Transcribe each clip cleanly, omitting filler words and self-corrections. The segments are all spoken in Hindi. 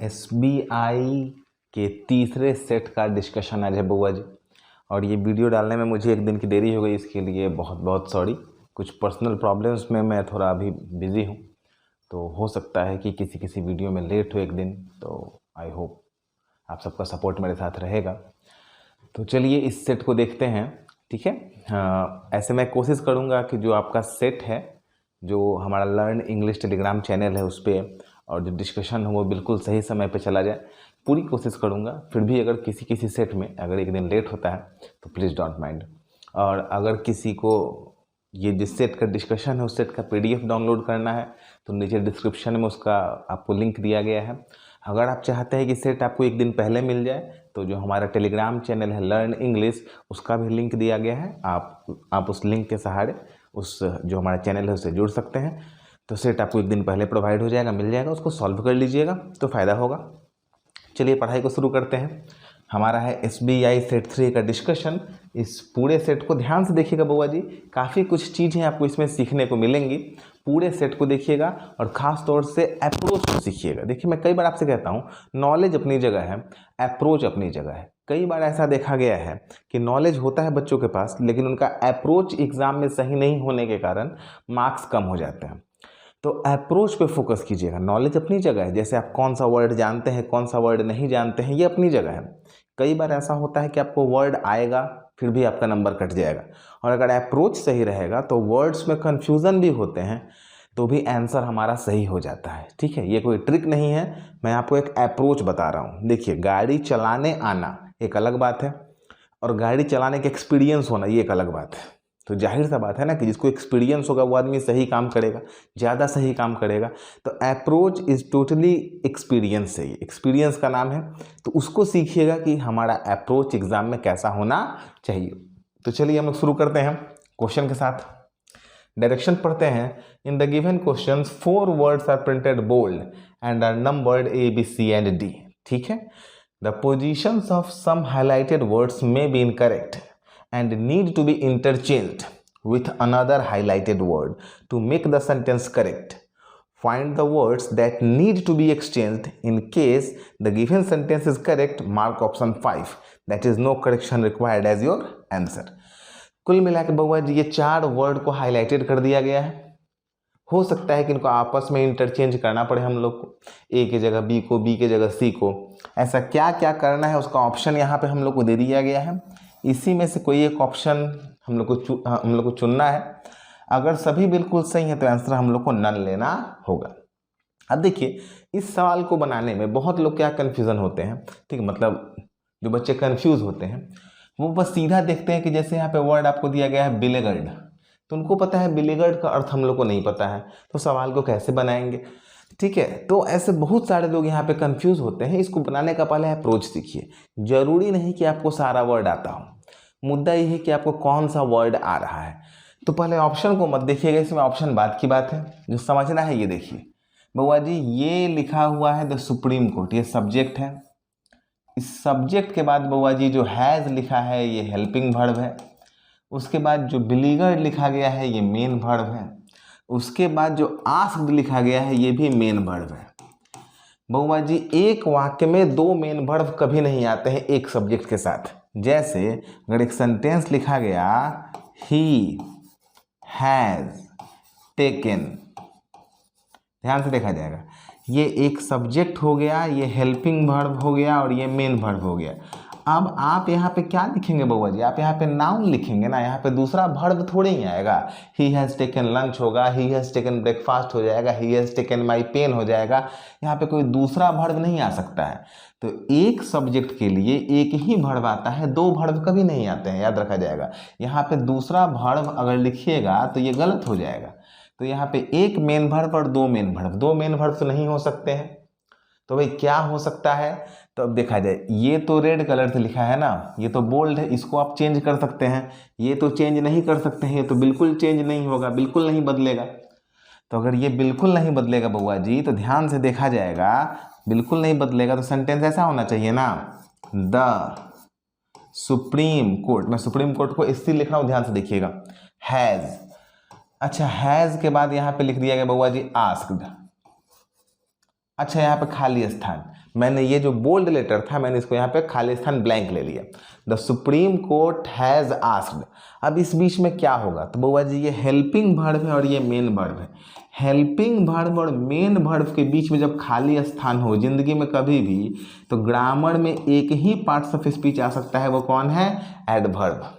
एसबीआई के तीसरे सेट का डिस्कशन आज है बउआ जी। और ये वीडियो डालने में मुझे एक दिन की देरी हो गई, इसके लिए बहुत बहुत सॉरी। कुछ पर्सनल प्रॉब्लम्स में मैं थोड़ा अभी बिज़ी हूँ, तो हो सकता है कि किसी किसी वीडियो में लेट हो एक दिन। तो आई होप आप सबका सपोर्ट मेरे साथ रहेगा। तो चलिए इस सेट को देखते हैं, ठीक है। ऐसे मैं कोशिश करूँगा कि जो आपका सेट है, जो हमारा लर्न इंग्लिश टेलीग्राम चैनल है, उस पर और जो डिस्कशन हो वो बिल्कुल सही समय पे चला जाए, पूरी कोशिश करूँगा। फिर भी अगर किसी किसी सेट में अगर एक दिन लेट होता है तो प्लीज़ डोंट माइंड। और अगर किसी को ये जिस सेट का डिस्कशन है उस सेट का PDF डाउनलोड करना है तो नीचे डिस्क्रिप्शन में उसका आपको लिंक दिया गया है। अगर आप चाहते हैं कि सेट आपको एक दिन पहले मिल जाए तो जो हमारा टेलीग्राम चैनल है लर्न इंग्लिश, उसका भी लिंक दिया गया है। आप उस लिंक के सहारे उस जो हमारा चैनल है उससे जुड़ सकते हैं। तो सेट आपको एक दिन पहले प्रोवाइड हो जाएगा, मिल जाएगा, उसको सॉल्व कर लीजिएगा तो फ़ायदा होगा। चलिए पढ़ाई को शुरू करते हैं। हमारा है SBI सेट 3 का डिस्कशन। इस पूरे सेट को ध्यान से देखिएगा बउआ जी, काफ़ी कुछ चीज़ें आपको इसमें सीखने को मिलेंगी। पूरे सेट को देखिएगा और ख़ास तौर से अप्रोच को सीखिएगा। देखिए मैं कई बार आपसे कहता हूँ, नॉलेज अपनी जगह है, अप्रोच अपनी जगह है। कई बार ऐसा देखा गया है कि नॉलेज होता है बच्चों के पास, लेकिन उनका अप्रोच एग्ज़ाम में सही नहीं होने के कारण मार्क्स कम हो जाते हैं। तो अप्रोच पे फोकस कीजिएगा। नॉलेज अपनी जगह है, जैसे आप कौन सा वर्ड जानते हैं, कौन सा वर्ड नहीं जानते हैं, ये अपनी जगह है। कई बार ऐसा होता है कि आपको वर्ड आएगा फिर भी आपका नंबर कट जाएगा, और अगर अप्रोच सही रहेगा तो वर्ड्स में कन्फ्यूज़न भी होते हैं तो भी आंसर हमारा सही हो जाता है, ठीक है। ये कोई ट्रिक नहीं है, मैं आपको एक अप्रोच बता रहा हूँ। देखिए, गाड़ी चलाने आना एक अलग बात है और गाड़ी चलाने का एक्सपीरियंस होना ये एक अलग बात है। तो जाहिर सा बात है ना कि जिसको एक्सपीरियंस होगा वो आदमी सही काम करेगा, ज़्यादा सही काम करेगा। तो अप्रोच इज़ टोटली एक्सपीरियंस है, एक्सपीरियंस का नाम है। तो उसको सीखिएगा कि हमारा अप्रोच एग्ज़ाम में कैसा होना चाहिए। तो चलिए हम लोग शुरू करते हैं क्वेश्चन के साथ। डायरेक्शन पढ़ते हैं। In the given question 4 words are printed bold and are numbered ABC and D, ठीक है। The positions of some highlighted words may be incorrect and need to be interchanged with another highlighted word to make the sentence correct. Find the words that need to be exchanged. In case the given sentence is correct, mark option 5, that is no correction required as your answer. कुल मिला के बउआ जी ये 4 वर्ड को हाईलाइटेड कर दिया गया है। हो सकता है कि इनको आपस में इंटरचेंज करना पड़े हम लोग को, A की जगह B को, B की जगह C को। ऐसा क्या क्या करना है उसका ऑप्शन यहाँ पे हम लोग को दे दिया गया है। इसी में से कोई एक ऑप्शन हम लोग को चुनना है। अगर सभी बिल्कुल सही है तो आंसर हम लोग को नन लेना होगा। अब देखिए, इस सवाल को बनाने में बहुत लोग क्या कन्फ्यूज़न होते हैं, ठीक है। मतलब जो बच्चे कन्फ्यूज़ होते हैं वो बस सीधा देखते हैं कि जैसे यहाँ पे वर्ड आपको दिया गया है बिलेगर्ड, तो उनको पता है बिलेगर्ड का अर्थ हम लोग को नहीं पता है, तो सवाल को कैसे बनाएंगे, ठीक है। तो ऐसे बहुत सारे लोग यहाँ पे कंफ्यूज होते हैं। इसको बनाने का पहले अप्रोच सीखिए। जरूरी नहीं कि आपको सारा वर्ड आता हो, मुद्दा ये है कि आपको कौन सा वर्ड आ रहा है। तो पहले ऑप्शन को मत देखिएगा, इसमें ऑप्शन बाद की बात है। जो समझना है ये देखिए बउआ जी, ये लिखा हुआ है द सुप्रीम कोर्ट, ये सब्जेक्ट है। इस सब्जेक्ट के बाद बउआ जी जो हैज़ लिखा है ये हेल्पिंग वर्ब है। उसके बाद जो बिलीगर्ड लिखा गया है ये मेन वर्ब है। उसके बाद जो आस्क्ड लिखा गया है ये भी मेन वर्ब है। बउआ जी एक वाक्य में 2 मेन वर्ब कभी नहीं आते हैं एक सब्जेक्ट के साथ। जैसे अगर एक सेंटेंस लिखा गया ही हैज़ टेकन, ध्यान से देखा जाएगा, ये एक सब्जेक्ट हो गया, ये हेल्पिंग वर्ब हो गया और ये मेन वर्ब हो गया। अब आप यहाँ पे क्या लिखेंगे बउआ जी, आप यहाँ पे नाउन लिखेंगे ना, यहाँ पे दूसरा वर्ब थोड़े ही आएगा। ही हैज़ टेकन लंच होगा, ही हैज़ टेकन ब्रेकफास्ट हो जाएगा, he has taken my pen हो जाएगा। यहाँ पे कोई दूसरा वर्ब नहीं आ सकता है। तो एक सब्जेक्ट के लिए एक ही वर्ब आता है, 2 वर्ब कभी नहीं आते हैं, याद रखा जाएगा। यहाँ पे दूसरा वर्ब अगर लिखिएगा तो ये गलत हो जाएगा। तो यहाँ पे एक मेन वर्ब और 2 मेन वर्ब, 2 मेन वर्ब तो नहीं हो सकते हैं। तो भाई क्या हो सकता है, तो अब देखा जाए, ये तो रेड कलर से लिखा है ना, ये तो बोल्ड है, इसको आप चेंज कर सकते हैं। ये तो चेंज नहीं कर सकते हैं, ये तो बिल्कुल चेंज नहीं होगा, बिल्कुल नहीं बदलेगा। तो अगर ये बिल्कुल नहीं बदलेगा बउआ जी, तो ध्यान से देखा जाएगा, बिल्कुल नहीं बदलेगा तो सेंटेंस ऐसा होना चाहिए ना, द सुप्रीम कोर्ट। मैं सुप्रीम कोर्ट को इससे लिख रहा हूँ, ध्यान से देखिएगा, हैज़। अच्छा, हैज़ के बाद यहाँ पे लिख दिया गया बउआ जी आस्क्ड। अच्छा, यहाँ पे खाली स्थान, मैंने ये जो बोल्ड लेटर था मैंने इसको यहाँ पे खाली स्थान ब्लैंक ले लिया। The supreme court has asked. अब इस बीच में क्या होगा, तो बउआ जी ये हेल्पिंग वर्ब है और ये मेन वर्ब है। हेल्पिंग वर्ब और मेन वर्ब के बीच में जब खाली स्थान हो जिंदगी में कभी भी, तो ग्रामर में एक ही पार्ट्स ऑफ स्पीच आ सकता है, वो कौन है, एडवर्ब।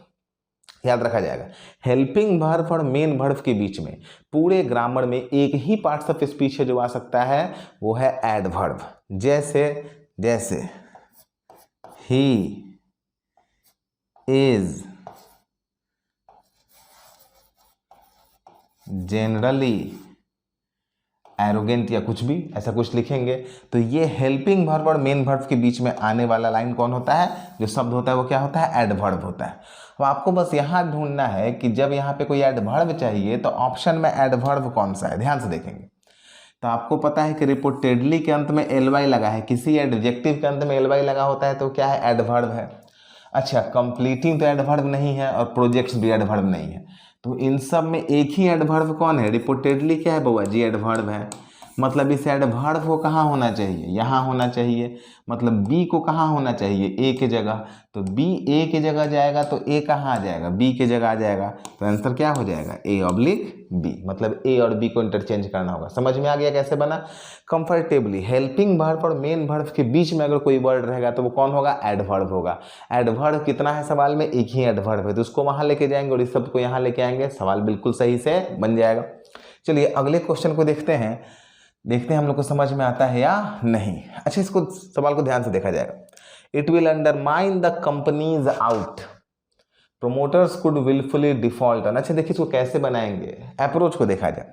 याद रखा जाएगा, हेल्पिंग वर्ब और मेन वर्ब के बीच में पूरे ग्रामर में एक ही पार्ट्स ऑफ स्पीच है जो आ सकता है, वो है एडवर्ब। जैसे जैसे ही इज जनरली एरोगेंट या कुछ भी ऐसा कुछ लिखेंगे, तो ये हेल्पिंग वर्ब और मेन वर्ब के बीच में आने वाला लाइन कौन होता है, जो शब्द होता है वो क्या होता है, एडवर्ब होता है। तो आपको बस यहाँ ढूंढना है कि जब यहाँ पे कोई एडवर्ब चाहिए तो ऑप्शन में एडवर्ब कौन सा है, ध्यान से देखेंगे। तो आपको पता है कि रिपोर्टेडली के अंत में एल वाई लगा है, किसी एडजेक्टिव के अंत में एल वाई लगा होता है तो क्या है, एडवर्ब है। अच्छा, कंप्लीटिंग तो एडवर्ब नहीं है और प्रोजेक्ट्स भी एडवर्ब नहीं है, तो इन सब में एक ही एडवर्ब कौन है, रिपोर्टेडली क्या है बउआ जी, एडवर्ब है। मतलब इस एडवर्ब को कहाँ होना चाहिए, यहाँ होना चाहिए। मतलब बी को कहाँ होना चाहिए, ए के जगह, तो बी ए के जगह जाएगा तो ए कहाँ आ जाएगा, बी के जगह आ जाएगा। तो आंसर क्या हो जाएगा, ए ऑब्लिक बी। मतलब ए और बी को इंटरचेंज करना होगा। समझ में आ गया कैसे बना, कंफर्टेबली हेल्पिंग वर्ब और मेन वर्ब के बीच में अगर कोई वर्ड रहेगा तो वो कौन होगा, एडवर्ब होगा। एडवर्ब कितना है सवाल में, एक ही एडवर्ब है, तो उसको वहाँ लेके जाएंगे और इस सब को यहाँ लेके आएंगे, सवाल बिल्कुल सही से बन जाएगा। चलिए अगले क्वेश्चन को देखते हैं, देखते हैं हम लोग को समझ में आता है या नहीं। अच्छा, इसको सवाल को ध्यान से देखा जाएगा। It will undermine the companies out, promoters could wilfully default. अच्छा देखिए इसको कैसे बनाएंगे, अप्रोच को देखा जाए।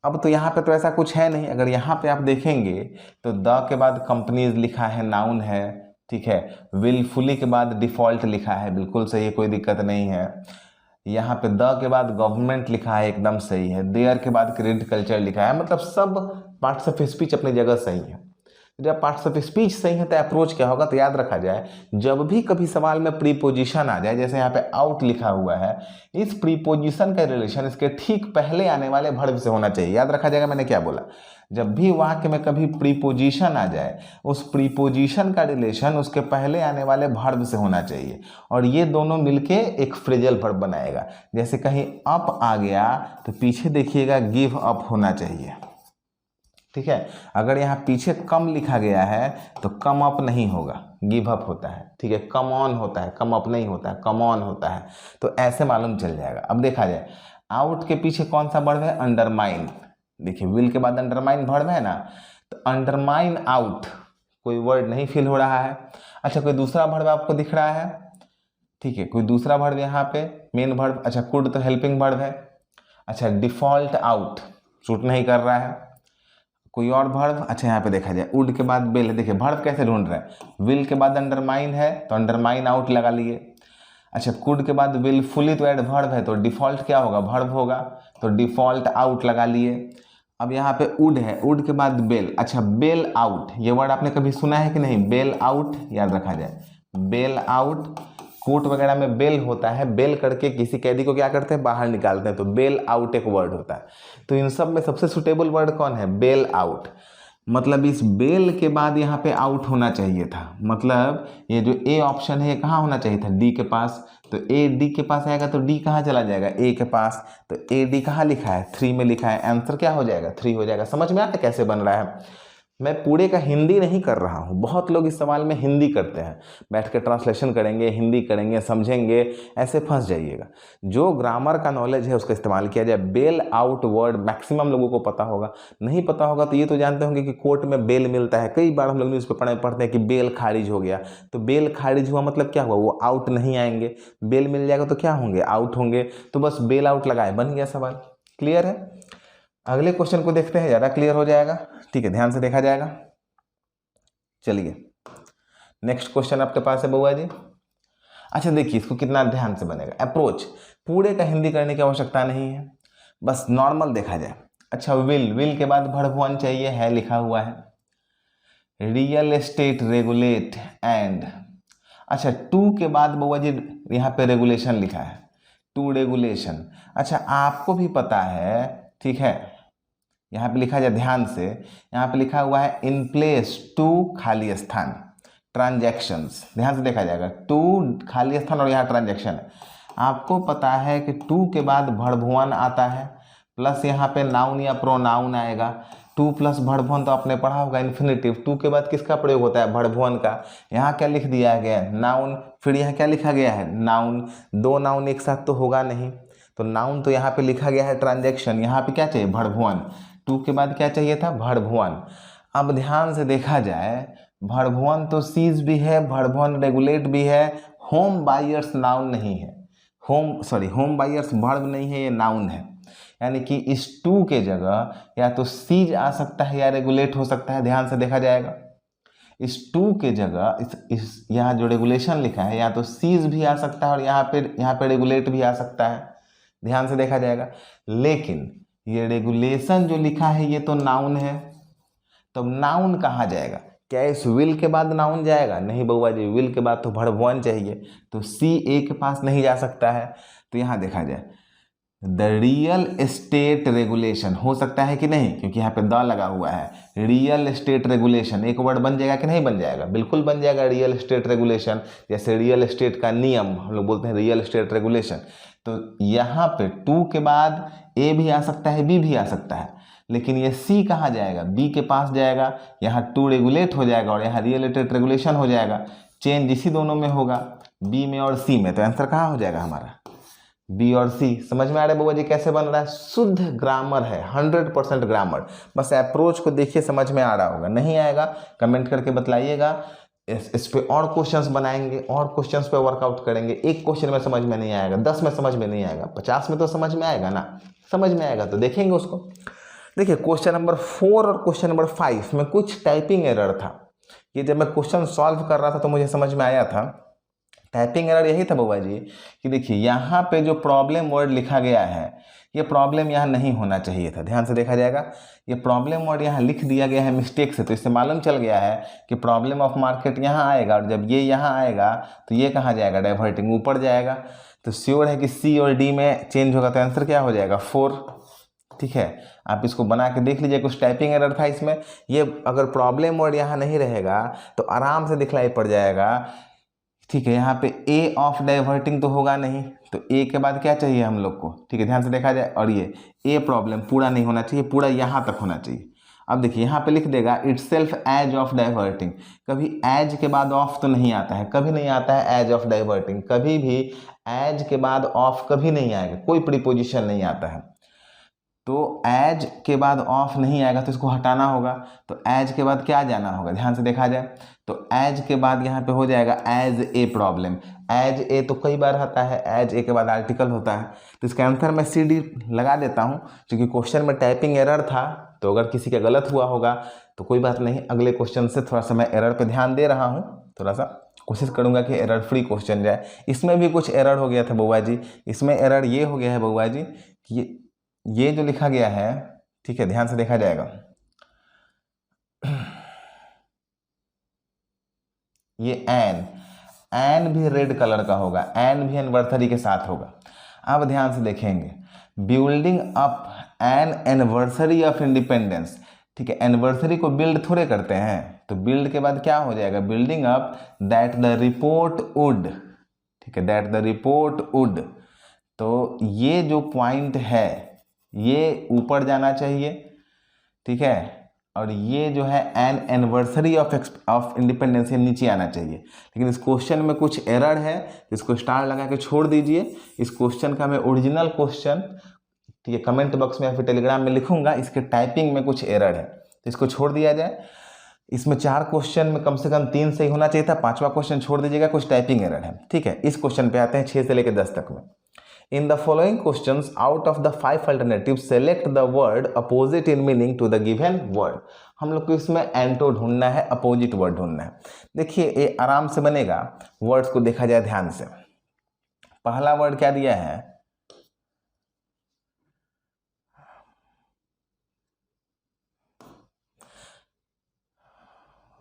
अब तो यहाँ पे तो ऐसा कुछ है नहीं, अगर यहाँ पे आप देखेंगे तो द के बाद कंपनीज लिखा है, नाउन है, ठीक है। विलफुली के बाद डिफॉल्ट लिखा है, बिल्कुल सही है, कोई दिक्कत नहीं है। यहाँ पे द के बाद गवर्नमेंट लिखा है, एकदम सही है। देयर के बाद क्रेडिट कल्चर लिखा है, मतलब सब पार्ट्स ऑफ स्पीच अपनी जगह सही है। जब पार्ट्स ऑफ स्पीच सही है तो अप्रोच क्या होगा, तो याद रखा जाए जब भी कभी सवाल में प्रीपोजिशन आ जाए, जैसे यहाँ पे आउट लिखा हुआ है, इस प्रीपोजिशन का रिलेशन इसके ठीक पहले आने वाले वर्ब से होना चाहिए। याद रखा जाएगा मैंने क्या बोला, जब भी वाक्य में कभी प्रीपोजिशन आ जाए उस प्रीपोजिशन का रिलेशन उसके पहले आने वाले वर्ब से होना चाहिए, और ये दोनों मिलके एक फ्रेजल वर्ब बनाएगा। जैसे कहीं अप आ गया तो पीछे देखिएगा गिव अप होना चाहिए, ठीक है। अगर यहाँ पीछे कम लिखा गया है तो कम अप नहीं होगा, गिव अप होता है, ठीक है। कम ऑन होता है, कम अप नहीं होता है, कम ऑन होता है, तो ऐसे मालूम चल जाएगा। अब देखा जाए आउट के पीछे कौन सा वर्ब है, अंडरमाइन। देखिए विल के बाद अंडरमाइन वर्ब है ना, तो अंडरमाइन आउट कोई वर्ड नहीं फिल हो रहा है। अच्छा कोई दूसरा वर्ब आपको दिख रहा है, ठीक है, कोई दूसरा वर्ब यहाँ पे मेन वर्ब। अच्छा कुड तो हेल्पिंग वर्ब है। अच्छा डिफॉल्ट आउट सूट नहीं कर रहा है, कोई और वर्ब। अच्छा यहाँ पे देखा जाए वुड के बाद बेल है, देखिए वर्ब कैसे ढूंढ रहे हैं, विल के बाद अंडरमाइन है तो अंडरमाइन आउट लगा लिए। अच्छा कुड के बाद विलफुली तो एडवर्ब है तो डिफॉल्ट क्या होगा, वर्ब होगा, तो डिफॉल्ट आउट लगा लिए। अब यहाँ पे वुड है, वुड के बाद बेल। अच्छा बेल आउट, ये वर्ड आपने कभी सुना है कि नहीं, बेल आउट, याद रखा जाए बेल आउट। कोर्ट वगैरह में बेल होता है, बेल करके किसी कैदी को क्या करते हैं, बाहर निकालते हैं, तो बेल आउट एक वर्ड होता है। तो इन सब में सबसे सुटेबल वर्ड कौन है, बेल आउट। मतलब इस बेल के बाद यहाँ पे आउट होना चाहिए था, मतलब ये जो ए ऑप्शन है ये कहाँ होना चाहिए था, डी के पास। तो ए डी के पास आएगा तो डी कहाँ चला जाएगा, ए के पास। तो ए डी कहाँ लिखा है, 3 में लिखा है, आंसर क्या हो जाएगा, 3 हो जाएगा। समझ में आता है कैसे बन रहा है। मैं पूरे का हिंदी नहीं कर रहा हूँ, बहुत लोग इस सवाल में हिंदी करते हैं, बैठ के ट्रांसलेशन करेंगे, हिंदी करेंगे, समझेंगे, ऐसे फंस जाइएगा। जो ग्रामर का नॉलेज है उसका इस्तेमाल किया जाए। बेल आउट वर्ड मैक्सिमम लोगों को पता होगा, नहीं पता होगा तो ये तो जानते होंगे कि कोर्ट में बेल मिलता है। कई बार हम लोग न्यूज़पेपर में पढ़ते हैं कि बेल खारिज हो गया, तो बेल खारिज हुआ मतलब क्या हुआ, वो आउट नहीं आएंगे। बेल मिल जाएगा तो क्या होंगे, आउट होंगे, तो बस बेल आउट लगाए, बन गया सवाल। क्लियर है। अगले क्वेश्चन को देखते हैं, ज़्यादा क्लियर हो जाएगा, ठीक है, ध्यान से देखा जाएगा। चलिए नेक्स्ट क्वेश्चन आपके पास है बउआ जी। अच्छा देखिए इसको कितना ध्यान से बनेगा। अप्रोच पूरे का हिंदी करने की आवश्यकता नहीं है, बस नॉर्मल देखा जाए। अच्छा विल, विल के बाद वर्ब 1 चाहिए, है लिखा हुआ है। रियल एस्टेट रेगुलेट एंड, अच्छा टू के बाद बउआ जी यहाँ पे रेगुलेशन लिखा है, टू रेगुलेशन। अच्छा आपको भी पता है, ठीक है, यहाँ पे लिखा जाए ध्यान से, यहाँ पे लिखा हुआ है इन प्लेस टू खाली स्थान ट्रांजैक्शंस, ध्यान से देखा जाएगा टू खाली स्थान और यहाँ ट्रांजैक्शन है। आपको पता है कि टू के बाद भड़भुवन आता है प्लस यहाँ पे नाउन या प्रोनाउन आएगा। टू प्लस भड़भुवन तो आपने पढ़ा होगा इन्फिनेटिव, टू के बाद किसका प्रयोग होता है, भड़भुवन का। यहाँ क्या लिख दिया गया है, नाउन, फिर यहाँ क्या लिखा गया है, नाउन। दो नाउन एक साथ तो होगा नहीं, तो नाउन तो यहाँ पे लिखा गया है ट्रांजैक्शन, यहाँ पे क्या चाहिए, भड़भुवन। टू के बाद क्या चाहिए था, भड़भुवन। अब ध्यान से देखा जाए भड़भुवन तो सीज भी है, भड़भुवन रेगुलेट भी है, होम बायर्स नाउन नहीं है, होम बायर्स वर्ब नहीं है, ये नाउन है। यानी कि इस टू के जगह या तो सीज आ सकता है या रेगुलेट हो सकता है। ध्यान से देखा जाएगा इस टू के जगह इस यहाँ जो रेगुलेशन लिखा है या तो सीज भी आ सकता है और यहाँ पे रेगुलेट भी आ सकता है। ध्यान से देखा जाएगा, लेकिन ये रेगुलेशन जो लिखा है ये तो नाउन है, तो नाउन कहाँ जाएगा, क्या इस विल के बाद नाउन जाएगा, नहीं बउआ जी, विल के बाद तो भड़भुवन चाहिए, तो सी ए के पास नहीं जा सकता है। तो यहाँ देखा जाए द रियल एस्टेट रेगुलेशन हो सकता है कि नहीं, क्योंकि यहाँ पे द लगा हुआ है, रियल एस्टेट रेगुलेशन एक वर्ड बन जाएगा कि नहीं बन जाएगा, बिल्कुल बन जाएगा रियल एस्टेट रेगुलेशन। जैसे रियल एस्टेट का नियम हम लोग बोलते हैं रियल एस्टेट रेगुलेशन, तो यहाँ पे टू के बाद ए भी आ सकता है, बी भी आ सकता है, लेकिन ये सी कहाँ जाएगा, बी के पास जाएगा। यहाँ टू रेगुलेट हो जाएगा और यहाँ रियल एस्टेट रेगुलेशन हो जाएगा, चेंज इसी दोनों में होगा, बी में और सी में। तो आंसर कहाँ हो जाएगा हमारा, बी और सी। समझ में आ रहा है बउआ जी कैसे बन रहा है, शुद्ध ग्रामर है, 100% ग्रामर। बस अप्रोच को देखिए, समझ में आ रहा होगा, नहीं आएगा कमेंट करके बतलाइएगा, इस पे और क्वेश्चंस बनाएंगे और क्वेश्चंस पे वर्कआउट करेंगे। एक क्वेश्चन में समझ में नहीं आएगा, 10 में समझ में नहीं आएगा, 50 में तो समझ में आएगा ना, समझ में आएगा तो देखेंगे उसको। देखिए क्वेश्चन नंबर 4 और क्वेश्चन नंबर 5 में कुछ टाइपिंग एरर था। ये जब मैं क्वेश्चन सॉल्व कर रहा था तो मुझे समझ में आया था, टाइपिंग एरर यही था बउआ जी कि देखिए यहाँ पे जो प्रॉब्लम वर्ड लिखा गया है ये प्रॉब्लम यहाँ नहीं होना चाहिए था। ध्यान से देखा जाएगा ये प्रॉब्लम वर्ड यहाँ लिख दिया गया है मिस्टेक से, तो इससे मालूम चल गया है कि प्रॉब्लम ऑफ मार्केट यहाँ आएगा और जब ये यहाँ आएगा तो ये कहाँ जाएगा, डाइवर्टिंग ऊपर जाएगा। तो श्योर है कि सी और डी में चेंज होगा, तो आंसर क्या हो जाएगा, 4। ठीक है, आप इसको बना के देख लीजिए, कुछ टाइपिंग एरर था इसमें। ये अगर प्रॉब्लम वर्ड यहाँ नहीं रहेगा तो आराम से दिखलाई पड़ जाएगा। ठीक है, यहाँ पे ए ऑफ डाइवर्टिंग तो होगा नहीं, तो ए के बाद क्या चाहिए हम लोग को, ठीक है ध्यान से देखा जाए। और ये ए प्रॉब्लम पूरा नहीं होना चाहिए, पूरा यहाँ तक होना चाहिए। अब देखिए यहाँ पे लिख देगा it's self as of diverting, कभी एज के बाद ऑफ तो नहीं आता है, कभी नहीं आता है एज ऑफ डाइवर्टिंग, कभी भी एज के बाद ऑफ कभी नहीं आएगा, कोई प्रीपोजिशन नहीं आता है। तो एज के बाद ऑफ नहीं आएगा तो इसको हटाना होगा, तो एज के बाद क्या जाना होगा, ध्यान से देखा जाए तो एज के बाद यहाँ पे हो जाएगा as a problem. As a तो कई बार आता है, एज ए के बाद आर्टिकल होता है, तो इसका आंसर मैं सी डी लगा देता हूँ, क्योंकि क्वेश्चन में टाइपिंग एरर था। तो अगर किसी का गलत हुआ होगा तो कोई बात नहीं, अगले क्वेश्चन से थोड़ा सा मैं एरर पे ध्यान दे रहा हूँ, थोड़ा सा कोशिश करूंगा कि एरर फ्री क्वेश्चन जाए। इसमें भी कुछ एरर हो गया था बउआ जी, इसमें एरर ये हो गया है बउआ जी कि ये जो लिखा गया है, ठीक है ध्यान से देखा जाएगा, ये एन भी रेड कलर का होगा, एन भी एनिवर्सरी के साथ होगा। अब ध्यान से देखेंगे, building up an anniversary of independence, ठीक है एनिवर्सरी को बिल्ड थोड़े करते हैं, तो बिल्ड के बाद क्या हो जाएगा, building up that the report would, ठीक है दैट द रिपोर्ट वुड। तो ये जो पॉइंट है ये ऊपर जाना चाहिए, ठीक है, और ये जो है एन एनिवर्सरी ऑफ इंडिपेंडेंस नीचे आना चाहिए। लेकिन इस क्वेश्चन में कुछ एरर है, इसको स्टार लगा के छोड़ दीजिए। इस क्वेश्चन का मैं ओरिजिनल क्वेश्चन, ठीक है, कमेंट बॉक्स में या फिर टेलीग्राम में लिखूंगा, इसके टाइपिंग में कुछ एरर है तो इसको छोड़ दिया जाए। इसमें 4 क्वेश्चन में कम से कम 3 सही होना चाहिए था, 5वां क्वेश्चन छोड़ दीजिएगा, कुछ टाइपिंग एरर है। ठीक है, इस क्वेश्चन पे आते हैं 6 से लेकर 10 तक में। In the following questions, out of the 5 alternatives, select the word opposite in meaning to the given word. हम लोग को इसमें एंटो ढूंढना है, अपोजिट वर्ड ढूंढना है। देखिए ये आराम से बनेगा, वर्ड्स को देखा जाए ध्यान से। पहला वर्ड क्या दिया है,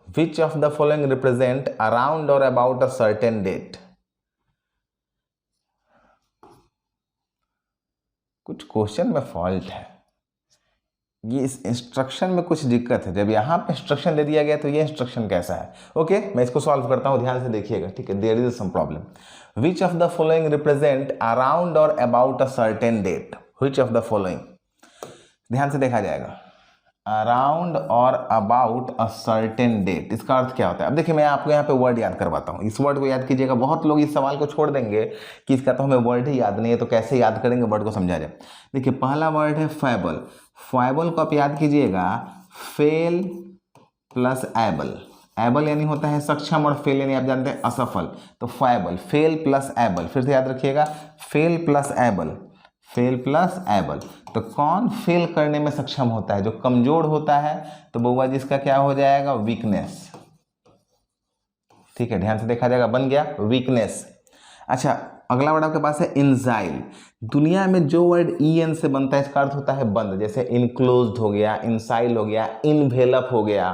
which of the following represent around or about a certain date? कुछ क्वेश्चन में फॉल्ट है, ये इस इंस्ट्रक्शन में कुछ दिक्कत है। जब यहाँ पे इंस्ट्रक्शन दे दिया गया तो ये इंस्ट्रक्शन कैसा है? ओके, मैं इसको सॉल्व करता हूँ, ध्यान से देखिएगा, ठीक है। There is some problem. Which of the following represent around or about a certain date? Which of the following, ध्यान से देखा जाएगा, around or about a certain date, इसका अर्थ क्या होता है? अब देखिए मैं आपको यहाँ पे वर्ड याद करवाता हूँ, इस वर्ड को याद कीजिएगा। बहुत लोग इस सवाल को छोड़ देंगे कि इसका तो हमें वर्ड ही याद नहीं है, तो कैसे याद करेंगे, वर्ड को समझा जाए। देखिए पहला वर्ड है फैबल। फैबल को आप याद कीजिएगा, फेल प्लस एबल। एबल यानी होता है सक्षम और फेल यानी आप जानते हैं असफल। तो फैबल, फेल प्लस एबल, फिर से याद रखिएगा, fail plus able, fail plus able. तो कौन फेल करने में सक्षम होता है? जो कमजोर होता है। तो बउआ जी इसका क्या हो जाएगा? वीकनेस, ठीक है, ध्यान से देखा जाएगा, बन गया वीकनेस। अच्छा, अगला वर्ड आपके पास है इंजाइल। दुनिया में जो वर्ड ईएन से बनता है इसका अर्थ होता है बंद, जैसे इनक्लोज्ड हो गया, इंसाइल हो गया, इनवेलप हो गया।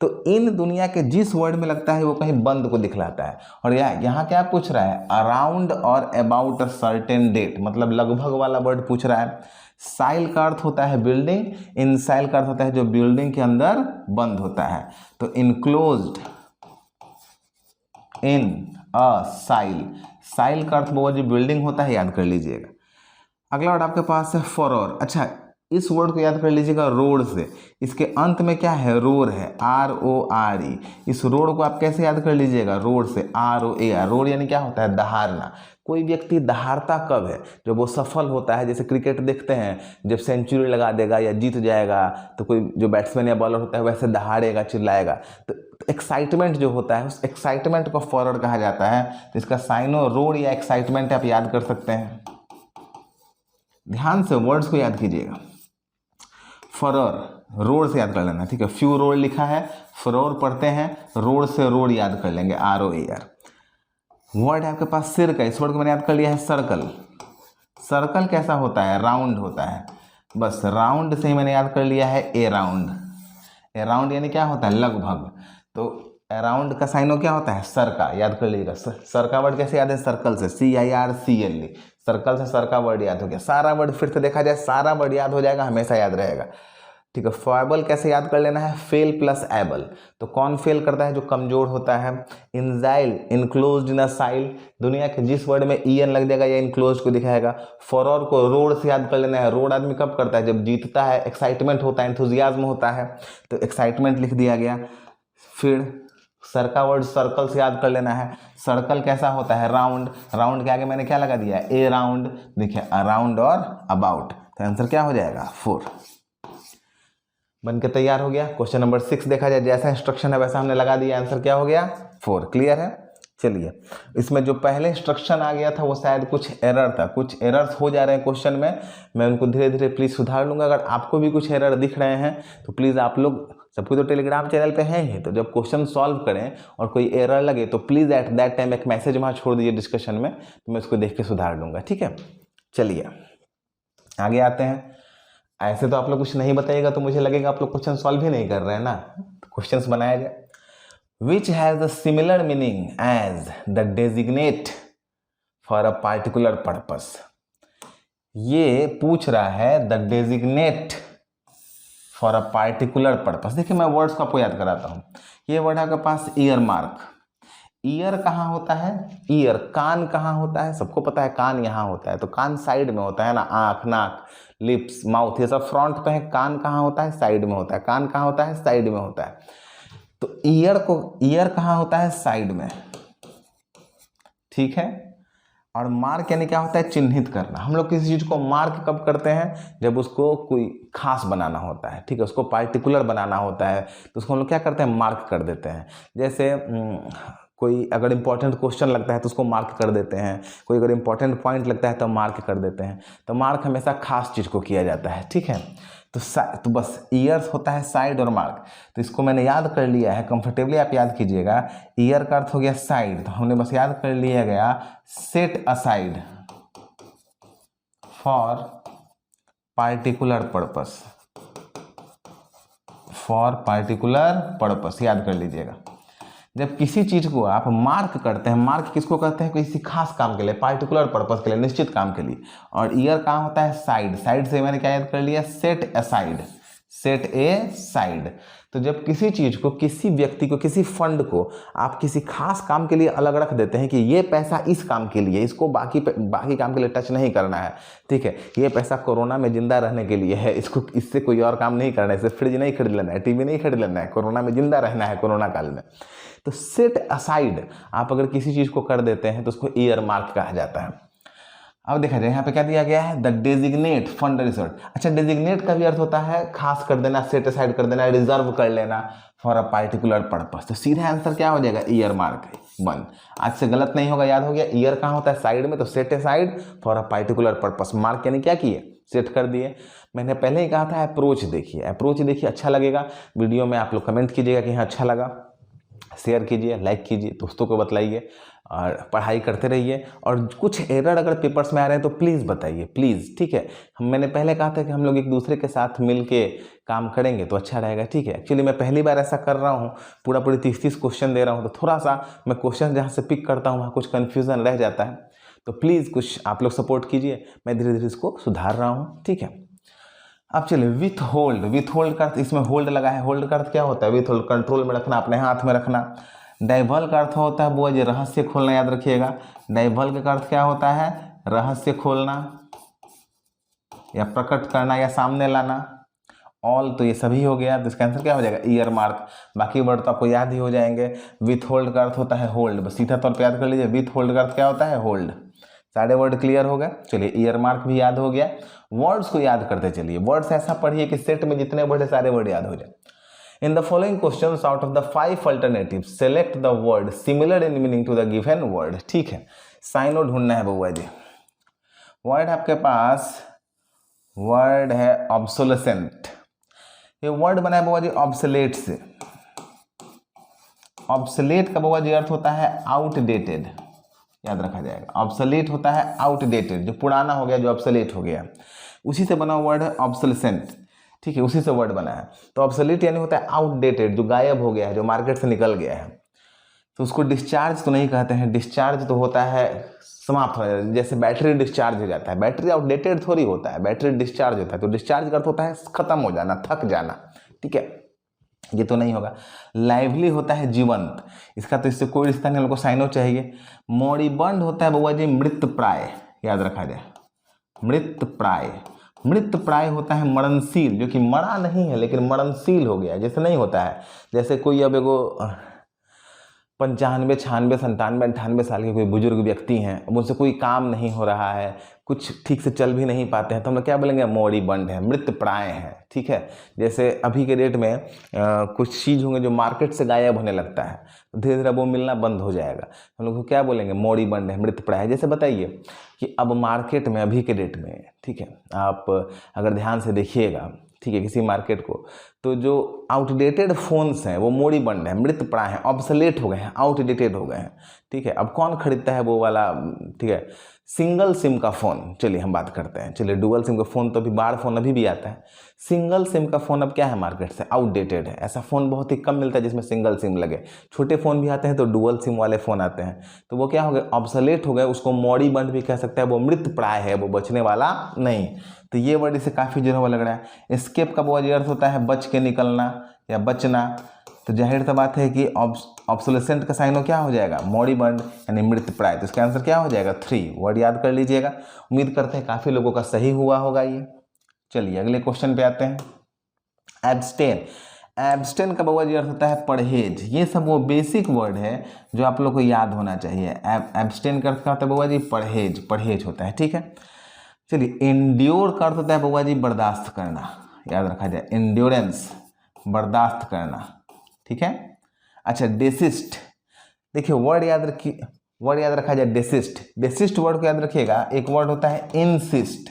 तो इन दुनिया के जिस वर्ड में लगता है वो कहीं बंद को दिखलाता है। और यहाँ क्या पूछ रहा है? Around or about a certain date, मतलब लगभग वाला वर्ड पूछ रहा है। साइल का अर्थ होता है बिल्डिंग, इनसाइल का अर्थ होता है जो बिल्डिंग के अंदर बंद होता है। तो इनक्लोज्ड, इन अ साइल, साइल का अर्थ वो जो बिल्डिंग होता है, याद कर लीजिएगा। अगला वर्ड आपके पास है फॉरर। अच्छा, इस वर्ड को याद कर लीजिएगा, रोड से। इसके अंत में क्या है? रोर है, RORE। इस रोड को आप कैसे याद कर लीजिएगा? रोड से, ROAR। रोड यानी क्या होता है? दहाड़ना। कोई व्यक्ति दहाड़ता कब है? जब वो सफल होता है। जैसे क्रिकेट देखते हैं, जब सेंचुरी लगा देगा या जीत जाएगा तो कोई जो बैट्समैन या बॉलर होता है वैसे दहाड़ेगा, चिल्लाएगा। तो एक्साइटमेंट जो होता है, उस एक्साइटमेंट को फॉरर कहा जाता है। तो इसका साइनो रोड या एक्साइटमेंट आप याद कर सकते हैं। ध्यान से वर्ड्स को याद कीजिएगा। फरर, रोड से याद कर लेना, ठीक है। फ्यू रोड लिखा है, फरोर पढ़ते हैं, रोड से रोड याद कर लेंगे, ROAR। वर्ड है आपके पास सिर का, इस वर्ड को मैंने याद कर लिया है सर्कल। सर्कल कैसा होता है? राउंड होता है। बस राउंड से ही मैंने याद कर लिया है ए राउंड। ए राउंड यानी क्या होता है? लगभग। तो अराउंड का साइनो क्या होता है? सर का, याद कर लीजिएगा। सर का वर्ड कैसे याद है? सर्कल से, CIRCLE। सर्कल से सर का वर्ड याद हो गया। सारा वर्ड फिर से देखा जाए, सारा वर्ड याद हो जाएगा, हमेशा याद रहेगा, ठीक है। फॉयबल कैसे याद कर लेना है? Fail plus able. तो कौन फेल करता है? जो कमजोर होता है। इंजाइल, इनक्लोज्ड इन अ साइल। दुनिया के जिस वर्ड में EN लग जाएगा या इनक्लोज को दिखाएगा। फॉरर को रोड से याद कर लेना है। रोड आदमी कब करता है? जब जीतता है, एक्साइटमेंट होता है, एंथुजियाज्म होता है। तो एक्साइटमेंट लिख दिया गया। फिर सर का वर्ड सर्कल से याद कर लेना है। सर्कल कैसा होता है? राउंड। राउंड के आगे मैंने क्या लगा दिया? A round. देखिए अराउंड और अबाउट, तो आंसर क्या हो जाएगा? 4। बनके तैयार हो गया। क्वेश्चन नंबर 6 देखा जाए, जैसा इंस्ट्रक्शन है वैसा हमने लगा दिया, आंसर क्या हो गया? 4। क्लियर है? चलिए, इसमें जो पहले इंस्ट्रक्शन आ गया था वो शायद कुछ एरर था, कुछ एरर्स हो जा रहे हैं क्वेश्चन में। मैं उनको धीरे धीरे प्लीज़ सुधार लूँगा। अगर आपको भी कुछ एरर दिख रहे हैं तो प्लीज़ आप लोग, सबको तो टेलीग्राम चैनल पे हैं ही, तो जब क्वेश्चन सॉल्व करें और कोई एरर लगे तो प्लीज़ एट दैट टाइम एक मैसेज वहाँ छोड़ दीजिए डिस्कशन में, तो मैं उसको देख के सुधार लूँगा, ठीक है। चलिए आगे आते हैं। ऐसे तो आप लोग कुछ नहीं बताइएगा तो मुझे लगेगा आप लोग क्वेश्चन सॉल्व ही नहीं कर रहे हैं ना। क्वेश्चंस बनाया जाए। Which has a similar meaning as the designate for a particular purpose। ये पूछ रहा है the designate for a particular purpose। देखिए मैं वर्ड्स को आपको याद कराता हूँ। ये वर्ड है आपके पास ईयर मार्क। ईयर कहाँ होता है? ईयर। कान कहाँ होता है? सबको पता है कान यहाँ होता है, तो कान साइड में होता है ना। आँख, नाक, लिप्स, माउथ, ये सब फ्रंट पे है। कान कहाँ होता है? साइड में होता है। कान कहाँ होता है? साइड में होता है। तो ईयर कहाँ होता है? साइड में, ठीक है। और मार्क यानी क्या होता है? चिन्हित करना। हम लोग किसी चीज़ को मार्क कब करते हैं? जब उसको कोई खास बनाना होता है, ठीक है, उसको पार्टिकुलर बनाना होता है, तो उसको हम लोग क्या करते हैं? मार्क कर देते हैं। जैसे कोई अगर इंपॉर्टेंट क्वेश्चन लगता है तो उसको मार्क कर देते हैं, कोई अगर इंपॉर्टेंट पॉइंट लगता है तो मार्क कर देते हैं। तो मार्क हमेशा खास चीज़ को किया जाता है, ठीक है। तो बस ईयर्स होता है साइड और मार्क। तो इसको मैंने याद कर लिया है, कंफर्टेबली आप याद कीजिएगा। ईयर का अर्थ हो गया साइड, तो हमने बस याद कर लिया गया set aside for particular purpose. For particular purpose याद कर लीजिएगा। जब किसी चीज को आप मार्क करते हैं, मार्क किसको कहते हैं? किसी खास काम के लिए, पार्टिकुलर पर्पस के लिए, निश्चित काम के लिए। और ईयर कहाँ होता है? साइड। साइड से मैंने क्या याद कर लिया? Set aside. सेट ए साइड। तो जब किसी चीज़ को, किसी व्यक्ति को, किसी फंड को आप किसी खास काम के लिए अलग रख देते हैं कि ये पैसा इस काम के लिए, इसको बाकी काम के लिए टच नहीं करना है, ठीक है, ये पैसा कोरोना में जिंदा रहने के लिए है, इसको इससे कोई और काम नहीं करना है, इससे फ्रिज नहीं खरीद लेना है, टीवी नहीं खरीद लेना है, कोरोना में जिंदा रहना है कोरोना काल में। तो सेट असाइड आप अगर किसी चीज़ को कर देते हैं तो उसको ईयर मार्क कहा जाता है। अब देखा जाए यहाँ पे क्या दिया गया है, द डेजिग्नेट फंड रिजर्व। अच्छा, डेजिग्नेट का भी अर्थ होता है खास कर देना, सेट असाइड कर देना, रिजर्व कर लेना फॉर अ पार्टिकुलर पर्पस। तो सीधा आंसर क्या हो जाएगा, ईयर मार्क वन। आज से गलत नहीं होगा, याद हो गया। ईयर कहाँ होता है, साइड में, तो set aside for a particular purpose. Mark यानी क्या किए, सेट कर दिए। मैंने पहले ही कहा था अप्रोच देखिए, अप्रोच देखिए, अच्छा लगेगा। वीडियो में आप लोग कमेंट कीजिएगा कि हाँ अच्छा लगा, शेयर कीजिए, लाइक कीजिए, दोस्तों को बताइए और पढ़ाई करते रहिए। और कुछ एरर अगर पेपर्स में आ रहे हैं तो प्लीज़ बताइए, प्लीज़, ठीक है। मैंने पहले कहा था कि हम लोग एक दूसरे के साथ मिल के काम करेंगे तो अच्छा रहेगा, ठीक है। एक्चुअली मैं पहली बार ऐसा कर रहा हूँ, पूरी 30 क्वेश्चन दे रहा हूँ, तो थोड़ा सा मैं क्वेश्चन जहाँ से पिक करता हूँ वहाँ कुछ कन्फ्यूज़न रह जाता है। तो प्लीज़ कुछ आप लोग सपोर्ट कीजिए, मैं धीरे धीरे इसको सुधार रहा हूँ, ठीक है। अब चलिए विथ होल्ड। विथ होल्ड का अर्थ, इसमें होल्ड लगा है, होल्ड का अर्थ क्या होता है, विथ होल्ड कंट्रोल में रखना, अपने हाथ में रखना। डाइवल का अर्थ होता है वो, ये रहस्य खोलना, याद रखिएगा। डाइवल का अर्थ क्या होता है, रहस्य खोलना या प्रकट करना या सामने लाना। ऑल तो ये सभी हो गया, तो इसका आंसर क्या हो जाएगा, ईयर मार्क। बाकी वर्ड तो आपको याद ही हो जाएंगे। विथ होल्ड का अर्थ होता है होल्ड, बस सीधा तौर पर याद कर लीजिए, विथ होल्ड का अर्थ क्या होता है, होल्ड। सारे वर्ड क्लियर हो गए। चलिए ईयर मार्क भी याद हो गया। वर्ड्स को याद करते चलिए, वर्ड्स ऐसा पढ़िए कि सेट में जितने वर्ड है सारे वर्ड याद हो जाए। In the following questions out of the 5 alternatives select the word similar in meaning to the given word. ठीक है, साइनो ढूंढना है बउआ जी। वर्ड आपके पास वर्ड है ऑब्सोलेसेंट। ये वर्ड बना है बउआ जी ऑब्सोलेट से। ऑब्सोलेट का बउआ जी अर्थ होता है आउटडेटेड, याद रखा जाएगा। ऑब्सोलेट होता है आउटडेटेड, जो पुराना हो गया, जो ऑब्सोलेट हो गया, उसी से बना वर्ड है ऑब्सोलेसेंट। ठीक है, उसी से वर्ड बना है। तो ऑब्सोलेट यानी होता है आउटडेटेड, जो गायब हो गया है, जो मार्केट से निकल गया है। तो उसको डिस्चार्ज तो नहीं कहते हैं, डिस्चार्ज तो होता है समाप्त हो जाता है। जैसे बैटरी डिस्चार्ज हो जाता है, बैटरी आउटडेटेड थोड़ी होता है, बैटरी डिस्चार्ज होता है। तो डिस्चार्ज का अर्थ होता है खत्म हो जाना, थक जाना। ठीक है, ये तो नहीं होगा। लाइवली होता है जीवंत, इसका तो इससे कोई रिश्ता नहीं, हमको साइनो चाहिए। मोरिबंड होता है बउआ जी मृत प्राय, याद रखा जाए, मृत प्राय। मृत प्राय होता है मरणशील, जो कि मरा नहीं है लेकिन मरणशील हो गया। जैसे नहीं होता है, जैसे कोई अब एगो 95, 96, 97, 98 साल के कोई बुजुर्ग व्यक्ति हैं, अब उनसे कोई काम नहीं हो रहा है, कुछ ठीक से चल भी नहीं पाते हैं, तो हम लोग क्या बोलेंगे, मोरिबंड है, मृत प्राय है। ठीक है, जैसे अभी के डेट में कुछ चीज़ होंगे जो मार्केट से गायब होने लगता है, तो धीरे धीरे वो मिलना बंद हो जाएगा, हम लोग को क्या बोलेंगे, मोरिबंड है, मृत प्राय है। जैसे बताइए कि अब मार्केट में अभी के डेट में, ठीक है, आप अगर ध्यान से देखिएगा, ठीक है, किसी मार्केट को, तो जो आउटडेटेड फ़ोन्स हैं वो मोरिबंड है, मृत प्राय हैं, ऑब्सोलेट हो गए हैं, आउटडेटेड हो गए हैं। ठीक है, अब कौन खरीदता है वो वाला, ठीक है, सिंगल सिम का फ़ोन। चलिए हम बात करते हैं। चलिए डुअल सिम का फ़ोन तो अभी बार फ़ोन अभी भी आता है, सिंगल सिम का फ़ोन अब क्या है, मार्केट से आउटडेटेड है। ऐसा फ़ोन बहुत ही कम मिलता है जिसमें सिंगल सिम लगे। छोटे फ़ोन भी आते हैं तो डुअल सिम वाले फ़ोन आते हैं, तो वो क्या हो गए, ऑब्सोलेट हो गए। उसको मोरिबंड भी कह सकते हैं, वो मृत प्राय है, वो बचने वाला नहीं। तो ये वर्ड इसे काफ़ी जुड़ा हुआ लग रहा है। एस्केप का वो अर्थ होता है बच के निकलना या बचना। तो जाहिर सा बात है कि ऑब्सोलेसेंट का साइनो क्या हो जाएगा, मोरिबंड यानी मृत प्राय। तो इसका आंसर क्या हो जाएगा, 3। वर्ड याद कर लीजिएगा। उम्मीद करते हैं काफ़ी लोगों का सही हुआ होगा ये। चलिए अगले क्वेश्चन पे आते हैं। एब्सटेन। एब्सटेन का बउआ जी अर्थ होता है परहेज। ये सब वो बेसिक वर्ड है जो आप लोग को याद होना चाहिए। एब्सटेन का अर्थ क्या होता है बउआ जी, परहेज, परहेज होता है। ठीक है, चलिए एंड्योर का अर्थ होता है बउआ जी बर्दाश्त करना, याद रखा जाए, एंड्योरेंस, बर्दाश्त करना। ठीक है, अच्छा डेसिस्ट, देखिए वर्ड याद रखिए, वर्ड याद रखा जाए डेसिस्ट। डेसिस्ट वर्ड को याद रखिएगा। एक वर्ड होता है इंसिस्ट।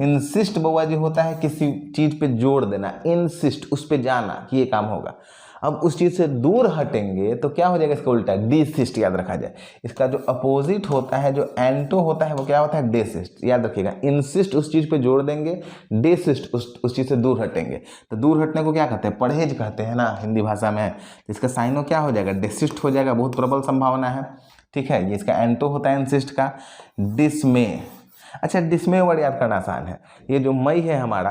इंसिस्ट बउआ जी होता है किसी चीज पे जोर देना, इंसिस्ट, उस पे जाना कि ये काम होगा। अब उस चीज से दूर हटेंगे तो क्या हो जाएगा, इसका उल्टा डिसिस्ट, याद रखा जाए। इसका जो अपोजिट होता है, जो एंटो होता है, वो क्या होता है, डेसिस्ट, याद रखिएगा। इंसिस्ट उस चीज पे जोर देंगे, डेसिस्ट उस चीज से दूर हटेंगे। तो दूर हटने को क्या कहते हैं, परहेज कहते हैं ना हिंदी भाषा में। तो इसका साइनो क्या हो जाएगा, डेसिस्ट हो जाएगा, बहुत प्रबल संभावना है। ठीक है, ये इसका एंटो होता है इंसिस्ट का। डिसमे, अच्छा डिसमे वर्ड याद करना आसान है। ये जो मई है हमारा,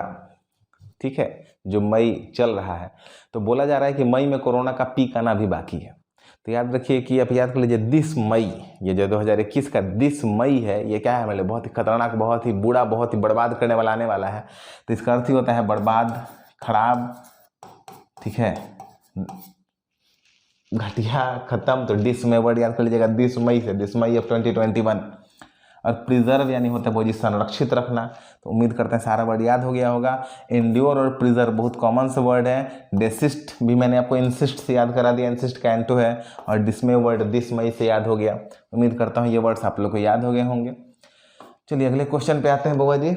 ठीक है, जो मई चल रहा है। तो बोला जा रहा है कि मई में कोरोना का पीक आना भी बाकी है। तो याद रखिए कि आप याद कर लीजिए 20 मई, ये जो 2021 का 20 मई है, ये क्या है हमारे लिए बहुत ही खतरनाक, बहुत ही बुरा, बहुत ही बर्बाद करने वाला आने वाला है। तो इसका अर्थ ही होता है बर्बाद, खराब, ठीक है, घटिया, खत्म। तो डिस में वर्ड याद कर लीजिएगा 20 मई से, 20 मई ऑफ 2021। और प्रिजर्व यानी होता है वो जी संरक्षित रखना। तो उम्मीद करते हैं सारा वर्ड याद हो गया होगा। इंड्योर और प्रिजर्व बहुत कॉमन से वर्ड है। डेसिस्ट भी मैंने आपको इंसिस्ट से याद करा दिया, इंसिस्ट कैंटो है। और डिसमे वर्ड 20 मई से याद हो गया। उम्मीद करता हूँ ये वर्ड्स आप लोग को याद हो गए होंगे। चलिए अगले क्वेश्चन पे आते हैं बउआ जी।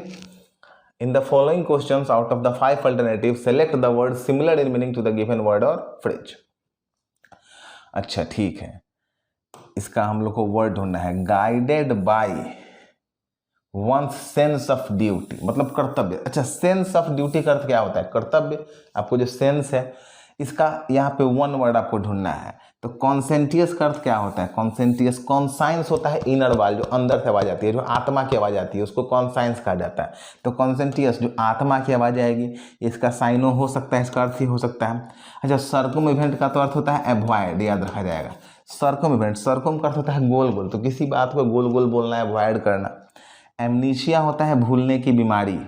In the following questions out of the 5 alternative select the word similar in meaning to the given word or phrase. अच्छा ठीक है, इसका हम लोग को वर्ड ढूंढना है। Guided by one sense of duty, मतलब कर्तव्य। अच्छा, सेंस ऑफ ड्यूटी का अर्थ क्या होता है? कर्तव्य। आपको जो सेंस है इसका यहाँ पे वन वर्ड आपको ढूंढना है। तो कॉन्सेंटियस का अर्थ क्या होता है? कॉन्सेंटियस, कॉन्साइंस होता है इनर वाल, जो अंदर से आवाज आती है, जो आत्मा की आवाज आती है, उसको कॉन्साइंस कहा जाता है। तो कॉन्सेंटियस जो आत्मा की आवाज आएगी, इसका साइनो हो सकता है, इसका अर्थ ही हो सकता है। अच्छा, सर्कम इवेंट का तो अर्थ होता है अवॉइड, याद रखा जाएगा। सर्कम इवेंट, सर्कम का अर्थ होता है गोल गोल, तो किसी बात को गोल गोल बोलना है, अवॉइड करना। एमनीशिया होता है भूलने की बीमारी,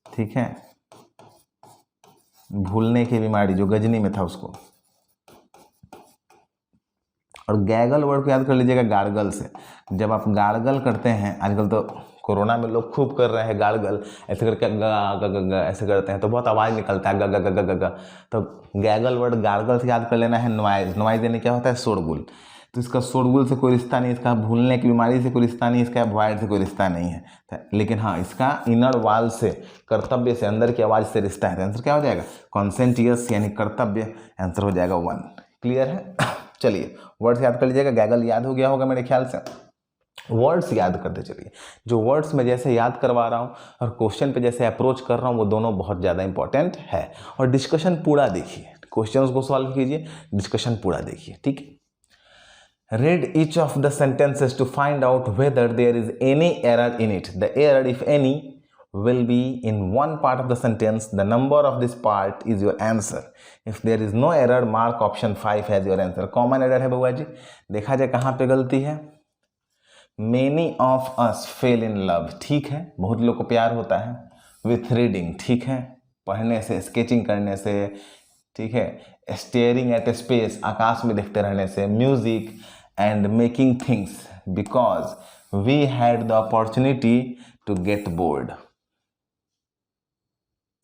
ठीक है, भूलने की बीमारी, जो गजनी में था उसको। और गैगल वर्ड को याद कर लीजिएगा गार्गल से। जब आप गार्गल करते हैं, आजकल तो कोरोना में लोग खूब कर रहे हैं गार्गल, ऐसे करके ग ऐसे करते हैं तो बहुत आवाज़ निकलता है ग ग ग ग। तो गैगल वर्ड गार्गल से याद कर लेना है नॉइज। नॉइज यानी क्या होता है? शोरगुल। तो इसका शोरगुल से कोई रिश्ता नहीं, इसका भूलने की बीमारी से कोई रिश्ता नहीं, इसका अवॉइड से कोई रिश्ता नहीं है। लेकिन हाँ, इसका इनर वाल से, कर्तव्य से, अंदर की आवाज़ से रिश्ता है। तो आंसर क्या हो जाएगा? कॉन्सेंटियस यानी कर्तव्य। आंसर हो जाएगा 1। क्लियर है? चलिए वर्ड्स याद कर लीजिएगा। गैगल याद हो गया होगा मेरे ख्याल से। वर्ड्स याद करते चलिए। जो वर्ड्स मैं जैसे याद करवा रहा हूँ और क्वेश्चन पे जैसे अप्रोच कर रहा हूँ, वो दोनों बहुत ज़्यादा इंपॉर्टेंट है। और डिस्कशन पूरा देखिए, क्वेश्चंस को सॉल्व कीजिए, डिस्कशन पूरा देखिए, ठीक है। Read each of the sentences to find out whether there is any error in it. The error, if any, will be in one part of the sentence. The number of this part is your answer. If there is no error, mark option 5 as your answer. Common error है बउआ जी, देखा जाए कहाँ पे गलती है। Many of us fail in love, ठीक है, बहुत लोग को प्यार होता है। With reading, ठीक है, पढ़ने से, स्केचिंग करने से, ठीक है, staring at a space, आकाश में देखते रहने से। Music and making things because we had the opportunity to get bored.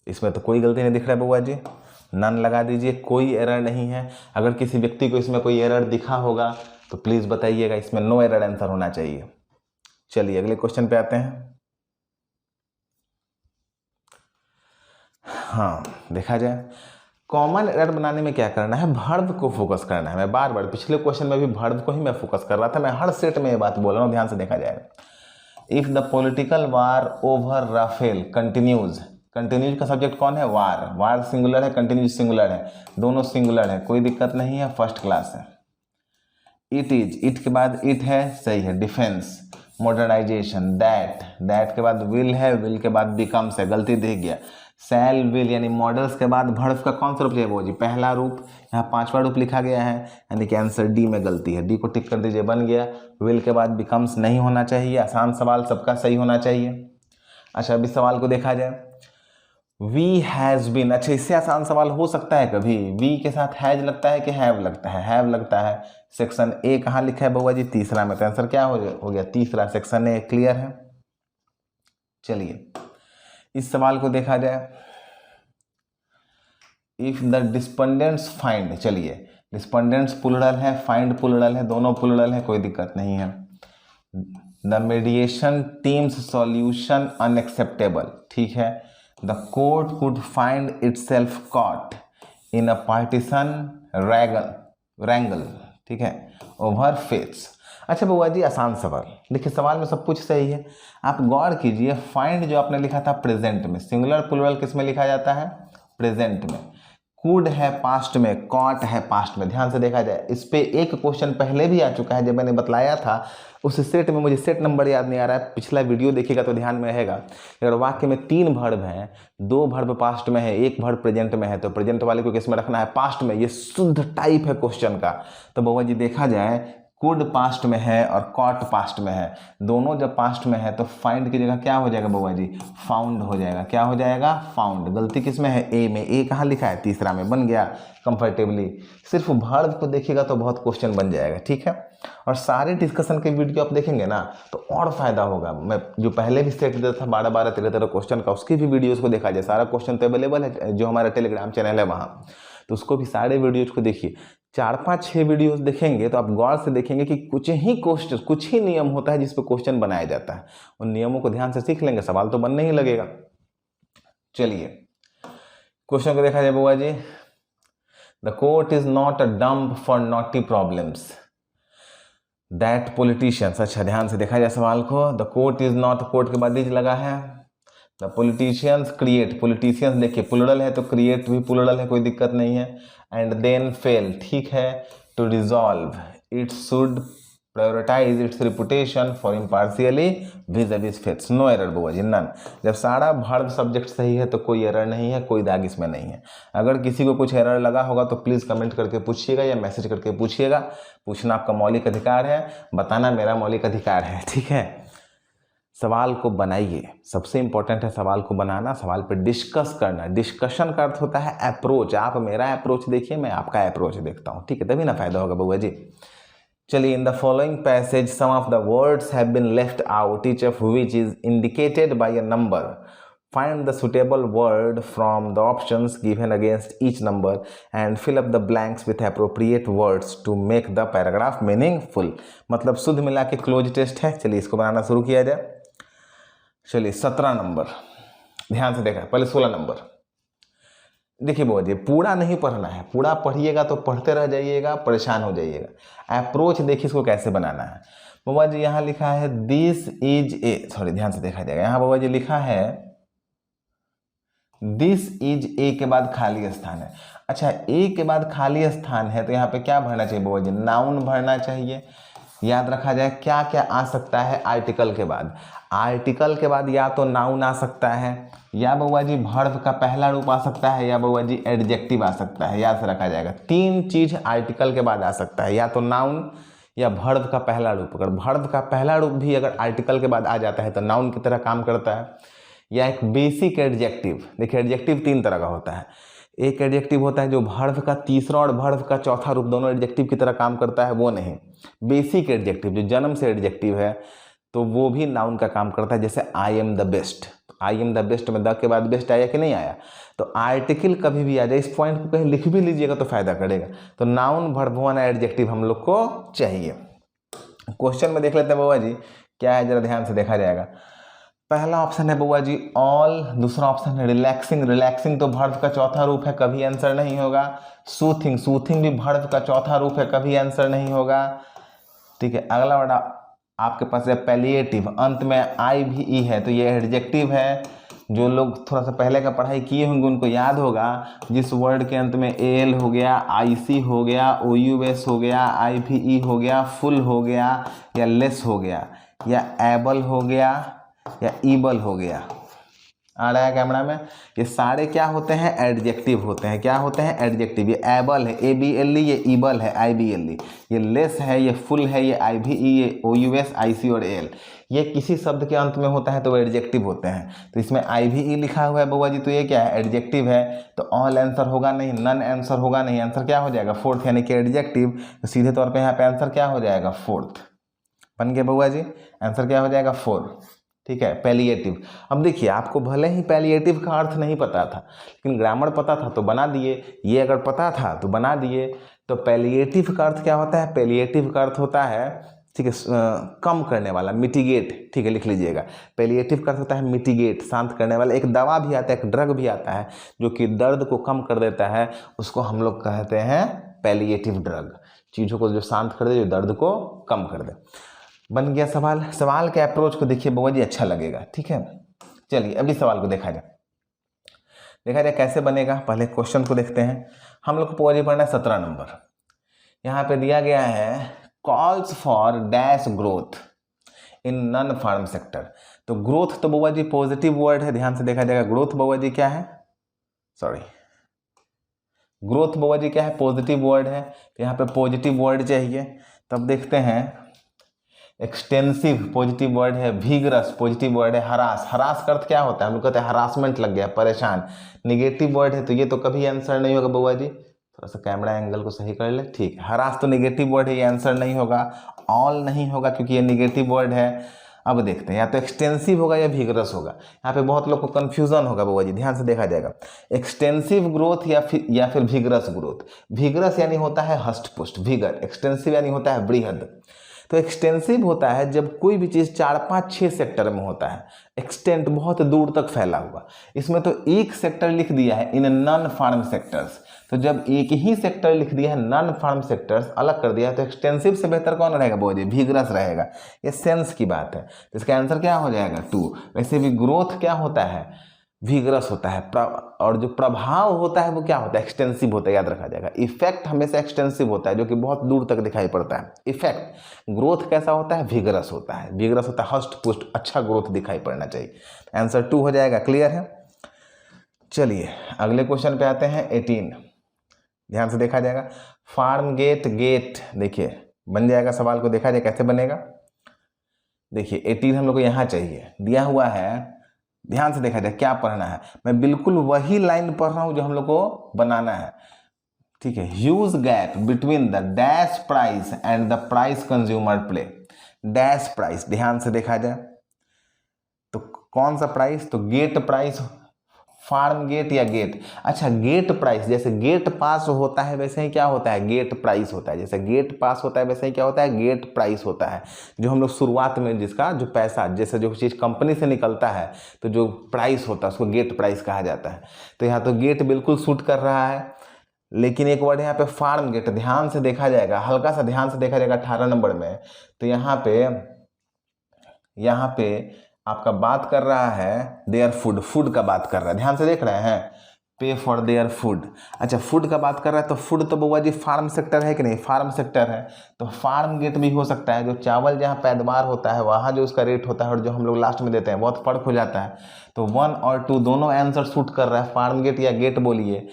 इसमें तो कोई गलती नहीं दिख रहा है बउआ जी, नन लगा दीजिए, कोई एरर नहीं है। अगर किसी व्यक्ति को इसमें कोई एरर दिखा होगा तो प्लीज बताइएगा, इसमें नो एरर आंसर होना चाहिए। चलिए अगले क्वेश्चन पे आते हैं। हाँ, देखा जाए कॉमन एरर बनाने में क्या करना है? वर्ब को फोकस करना है। मैं बार बार पिछले क्वेश्चन में भी वर्ब को ही मैं फोकस कर रहा था, मैं हर सेट में ये बात बोल रहा हूँ, ध्यान से देखा जाएगा। If the political war over Rafale continues, continues का सब्जेक्ट कौन है? वार। वार सिंगुलर है, कंटिन्यूज सिंगुलर है, दोनों सिंगुलर है, कोई दिक्कत नहीं है, फर्स्ट क्लास है। इट इज, इट के बाद इट है, सही है। डिफेंस, मॉडर्नाइजेशन, दैट, दैट के बाद विल है, विल के बाद बिकम्स है, गलती दिख गया। शैल विल यानी मॉडल्स के बाद वर्ब का कौन सा रूप चाहिए वो जी? पहला रूप, यहाँ 5वां रूप लिखा गया है, यानी कि आंसर डी में गलती है। डी को टिक कर दीजिए, बन गया। विल के बाद बिकम्स नहीं होना चाहिए। आसान सवाल सबका सही होना चाहिए। अच्छा अभी सवाल को देखा जाए। वी हैज़ बीन, अच्छा इससे आसान सवाल हो सकता है कभी? वी के साथ हैज लगता है कि हैव लगता है? हैव लगता है। सेक्शन ए कहाँ लिखा है बउआ जी? तीसरा में। तो आंसर क्या हो गया? तीसरा, सेक्शन ए। क्लियर है? चलिए इस सवाल को देखा जाए। इफ द डिस्पेंडेंट्स फाइंड, चलिए डिस्पेंडेंट्स प्लूरल है, फाइंड प्लूरल है, दोनों प्लूरल है, कोई दिक्कत नहीं है। The mediation teams solution unacceptable, ठीक है। The court could find itself caught in a partition wrangle, ठीक है, ओवर फेथ्स। अच्छा बउआ जी आसान सवाल, देखिए सवाल में सब कुछ सही है, आप गौर कीजिए। फाइंड जो आपने लिखा था प्रेजेंट में, सिंगुलर प्लूरल किस में लिखा जाता है? प्रेजेंट में। कुड है पास्ट में, कॉट है पास्ट में। ध्यान से देखा जाए, इस पे एक क्वेश्चन पहले भी आ चुका है, जब मैंने बतलाया था उस सेट में, मुझे सेट नंबर याद नहीं आ रहा है, पिछला वीडियो देखिएगा तो ध्यान में रहेगा। अगर वाक्य में 3 वर्ब हैं, 2 वर्ब पास्ट में है, 1 वर्ब प्रेजेंट में है, तो प्रेजेंट वाले को किस में रखना है? पास्ट में। ये शुद्ध टाइप है क्वेश्चन का। तो बउआ जी देखा जाए, कुड पास्ट में है और कॉट पास्ट में है, दोनों जब पास्ट में है तो फाइंड की जगह क्या हो जाएगा बउआ जी? फाउंड हो जाएगा। क्या हो जाएगा? फाउंड। गलती किस में है? ए में। ए कहाँ लिखा है? तीसरा में। बन गया कंफर्टेबली। सिर्फ वर्ब को देखिएगा तो बहुत क्वेश्चन बन जाएगा, ठीक है। और सारे डिस्कशन के वीडियो आप देखेंगे ना तो और फायदा होगा। मैं जो पहले भी सेट देता था 12-12, 13-13 क्वेश्चन का, उसकी भी वीडियोज़ को देखा जाए। सारा क्वेश्चन तो अवेलेबल है जो हमारा टेलीग्राम चैनल है वहाँ, तो उसको भी सारे वीडियोज को देखिए। 4-5-6 वीडियोस देखेंगे तो आप गौर से देखेंगे कि कुछ ही नियम होता है जिस पे क्वेश्चन बनाया जाता है। उन नियमों को ध्यान से सीख लेंगे, सवाल तो बनने ही लगेगा। चलिए क्वेश्चन को देखा जाए बुआ जी। The court is not a dump for naughty problems that politicians. अच्छा ध्यान से देखा जाए सवाल को। The court is not, court के बाद इज लगा है। द पॉलिटिशियंस क्रिएट, पॉलिटिशियंस देखिए प्लूरल है तो क्रिएट भी प्लूरल है, कोई दिक्कत नहीं है। एंड देन फेल, ठीक है। To resolve, it should prioritise its reputation for impartially vis-a-vis fates. No error बुआ जी, नन। जब सारा वर्ब सब्जेक्ट सही है तो कोई एरर नहीं है, कोई दाग इसमें नहीं है। अगर किसी को कुछ एरर लगा होगा तो प्लीज़ कमेंट करके पूछिएगा या मैसेज करके पूछिएगा। पूछना आपका मौलिक अधिकार है, बताना मेरा मौलिक अधिकार है, ठीक है। सवाल को बनाइए, सबसे इंपॉर्टेंट है सवाल को बनाना, सवाल पे डिस्कस करना। डिस्कशन का अर्थ होता है अप्रोच। आप मेरा अप्रोच देखिए, मैं आपका अप्रोच देखता हूँ, ठीक है, तभी ना फायदा होगा बउआ जी। चलिए, in the following passage some of the words have been left out, each of which is indicated by a number. Find the suitable word from the options given against each number and fill up the blanks with appropriate words to make the paragraph meaningful। मतलब शुद्ध मिला के क्लोज टेस्ट है। चलिए इसको बनाना शुरू किया जाए। चलिए 17 नंबर, ध्यान से देखा। पहले 16 नंबर देखिए बुआ जी, पूरा नहीं पढ़ना है, पूरा पढ़िएगा तो पढ़ते रह जाइएगा, परेशान हो जाइएगा। अप्रोच देखिए इसको कैसे बनाना है। बुआ जी यहाँ लिखा है दिस इज ए, सॉरी ध्यान से देखा जाएगा। यहाँ बुआ जी लिखा है दिस इज ए के बाद खाली स्थान है। अच्छा, ए के बाद खाली स्थान है तो यहाँ पे क्या भरना चाहिए बुआ जी? नाउन भरना चाहिए। याद रखा जाए क्या क्या आ सकता है आर्टिकल के बाद। आर्टिकल के बाद या तो नाउन आ सकता है, या बउआ जी वर्ब का पहला रूप आ सकता है, या बउआ जी एडजेक्टिव आ सकता है। याद से रखा जाएगा 3 चीज आर्टिकल के बाद आ सकता है, या तो नाउन या वर्ब का पहला रूप। अगर वर्ब का पहला रूप भी अगर आर्टिकल के बाद आ जाता है तो नाउन की तरह काम करता है, या एक बेसिक एडजेक्टिव। देखिए एडजेक्टिव 3 तरह का होता है। एक एडजेक्टिव होता है जो वर्ब का तीसरा और वर्ब का चौथा रूप दोनों एडजेक्टिव की तरह काम करता है, वो नहीं। बेसिक एडजेक्टिव जो जन्म से एडजेक्टिव है तो वो भी नाउन का काम करता है। जैसे I am the best, I am the best में द के बाद बेस्ट आया कि नहीं आया? तो आर्टिकल कभी भी आ जाए, इस पॉइंट को कहीं लिख भी लीजिएगा तो फायदा करेगा। तो नाउन वर्ब वन एडजेक्टिव हम लोग को चाहिए। क्वेश्चन में देख लेते हैं बउआ जी क्या है, जरा ध्यान से देखा जाएगा। पहला ऑप्शन है बउआ जी ऑल, दूसरा ऑप्शन है रिलैक्सिंग। रिलैक्सिंग तो वर्ब का चौथा रूप है, कभी आंसर नहीं होगा। सूथिंग, सूथिंग भी वर्ब का चौथा रूप है, कभी आंसर नहीं होगा, ठीक है। अगला वर्ड आपके पास है पैलिएटिव, अंत में आई भी ई है तो ये एडजेक्टिव है। जो लोग थोड़ा सा पहले का पढ़ाई किए होंगे उनको याद होगा, जिस वर्ड के अंत में एल हो गया, आई सी हो गया, ओ यू एस हो गया, आई भी ई हो गया, फुल हो गया, या लेस हो गया, या एबल हो गया, या ईबल हो गया। आ रहा है कैमरा में? ये सारे क्या होते हैं? एडजेक्टिव होते हैं। क्या होते हैं? एडजेक्टिव। ये एबल है ए बी एल ई, ये ईबल है आई बी एल ई, ये लेस है, ये फुल है, ये आई भी ई, ये ओ यू एस, आई सी और एल। ये किसी शब्द के अंत में होता है तो वो एडजेक्टिव होते हैं। तो इसमें आई भी ई लिखा हुआ है बउआ जी, तो ये क्या है? एडजेक्टिव है। तो ऑल आंसर होगा नहीं, नन आंसर होगा नहीं, आंसर क्या हो जाएगा? फोर्थ, यानी कि एडजेक्टिव। तो सीधे तौर पर यहाँ पे आंसर क्या हो जाएगा? फोर्थ। बन गया बउआ जी, आंसर क्या हो जाएगा? 4, ठीक है। पैलिएटिव। अब देखिए आपको भले ही पैलिएटिव का अर्थ नहीं पता था लेकिन ग्रामर पता था तो बना दिए, ये अगर पता था तो बना दिए। तो पैलिएटिव का अर्थ क्या होता है? पैलिएटिव का अर्थ होता है, ठीक है, कम करने वाला, मिटिगेट, ठीक है, लिख लीजिएगा। पैलिएटिव का अर्थ होता है मिटिगेट, शांत करने वाला। एक दवा भी आता है, एक ड्रग भी आता है जो कि दर्द को कम कर देता है, उसको हम लोग कहते हैं पैलिएटिव ड्रग। चीज़ों को जो शांत कर दे, जो दर्द को कम कर दे। बन गया सवाल। सवाल के अप्रोच को देखिए बउआ जी, अच्छा लगेगा, ठीक है। चलिए अभी सवाल को देखा जाए। देखा जाए कैसे बनेगा, पहले क्वेश्चन को देखते हैं। हम लोग को पोजी पढ़ना है 17 नंबर। यहाँ पे दिया गया है calls for dash growth in non farm sector. तो ग्रोथ तो बउआ जी पॉजिटिव वर्ड है, ध्यान से देखा जाएगा। ग्रोथ बउआ जी क्या है, सॉरी, ग्रोथ बउआ जी क्या है, पॉजिटिव वर्ड है। तो यहाँ पे पॉजिटिव वर्ड चाहिए। तब देखते हैं एक्सटेंसिव पॉजिटिव वर्ड है, vigorous पॉजिटिव वर्ड है, हरास, हरास का अर्थ क्या होता है, हम लोग कहते हैं हरासमेंट लग गया, परेशान, निगेटिव वर्ड है। तो ये तो कभी आंसर नहीं होगा बउआ जी, थोड़ा सा कैमरा एंगल को सही कर ले, ठीक। हरास तो निगेटिव वर्ड है, ये आंसर नहीं होगा। ऑल नहीं होगा क्योंकि ये निगेटिव वर्ड है। अब देखते हैं या तो एक्सटेंसिव होगा या vigorous होगा। यहाँ पे बहुत लोग को कंफ्यूजन होगा बउआ जी, ध्यान से देखा जाएगा। एक्सटेंसिव ग्रोथ या फिर vigorous ग्रोथ। vigorous यानी होता है हष्ट पुष्ट, vigor। एक्सटेंसिव यानी होता है बृहद। तो एक्सटेंसिव होता है जब कोई भी चीज़ 4, 5, 6 सेक्टर में होता है, एक्सटेंट बहुत दूर तक फैला हुआ। इसमें तो एक सेक्टर लिख दिया है, इन नॉन फार्म सेक्टर्स। तो जब एक ही सेक्टर लिख दिया है, नॉन फार्म सेक्टर्स अलग कर दिया है, तो एक्सटेंसिव से बेहतर कौन रहेगा बउआ जी, vigorous रहेगा। ये सेंस की बात है। तो इसका आंसर क्या हो जाएगा 2। वैसे भी ग्रोथ क्या होता है, vigorous होता है, और जो प्रभाव होता है वो क्या होता है, एक्सटेंसिव होता है, याद रखा जाएगा। इफेक्ट हमेशा एक्सटेंसिव होता है, जो कि बहुत दूर तक दिखाई पड़ता है। इफेक्ट, ग्रोथ कैसा होता है, vigorous होता है। vigorous होता है हष्ट पुष्ट, अच्छा ग्रोथ दिखाई पड़ना चाहिए। आंसर 2 हो जाएगा। क्लियर है। चलिए अगले क्वेश्चन पे आते हैं 18। ध्यान से देखा जाएगा। फार्म गेट, गेट देखिए बन जाएगा, सवाल को देखा जाए कैसे बनेगा। देखिए 18 हम लोग को यहाँ चाहिए, दिया हुआ है। ध्यान से देखा जाए क्या पढ़ना है, मैं बिल्कुल वही लाइन पढ़ रहा हूं जो हम लोग को बनाना है, ठीक है। Huge gap between the dash price and the price consumer play. Dash price, ध्यान से देखा जाए तो कौन सा प्राइस, तो गेट प्राइस, फार्म गेट या गेट। अच्छा गेट प्राइस, जैसे गेट पास होता है वैसे ही क्या होता है, गेट प्राइस होता है। जैसे गेट पास होता है वैसे ही क्या होता है, गेट प्राइस होता है। जो हम लोग शुरुआत में जिसका जो पैसा, जैसे जो चीज़ कंपनी से निकलता है तो जो प्राइस होता है उसको गेट प्राइस कहा जाता है। तो यहाँ तो गेट बिल्कुल सूट कर रहा है, लेकिन एक वर्ड यहाँ पे फार्म गेट, ध्यान से देखा जाएगा, हल्का सा ध्यान से देखा जाएगा 18 नंबर में। तो यहाँ पे आपका बात कर रहा है देयर फूड, फूड का बात कर रहा है, ध्यान से देख रहे हैं, पे फॉर देयर फूड। अच्छा फूड का बात कर रहा है तो फूड तो बउआ जी फार्म सेक्टर है कि नहीं, फार्म सेक्टर है। तो फार्म गेट भी हो सकता है, जो चावल जहाँ पैदावार होता है वहाँ जो उसका रेट होता है और जो हम लोग लास्ट में देते हैं बहुत फर्क हो जाता है। तो 1 और 2 दोनों आंसर सूट कर रहा है, फार्म गेट या गेट बोलिए।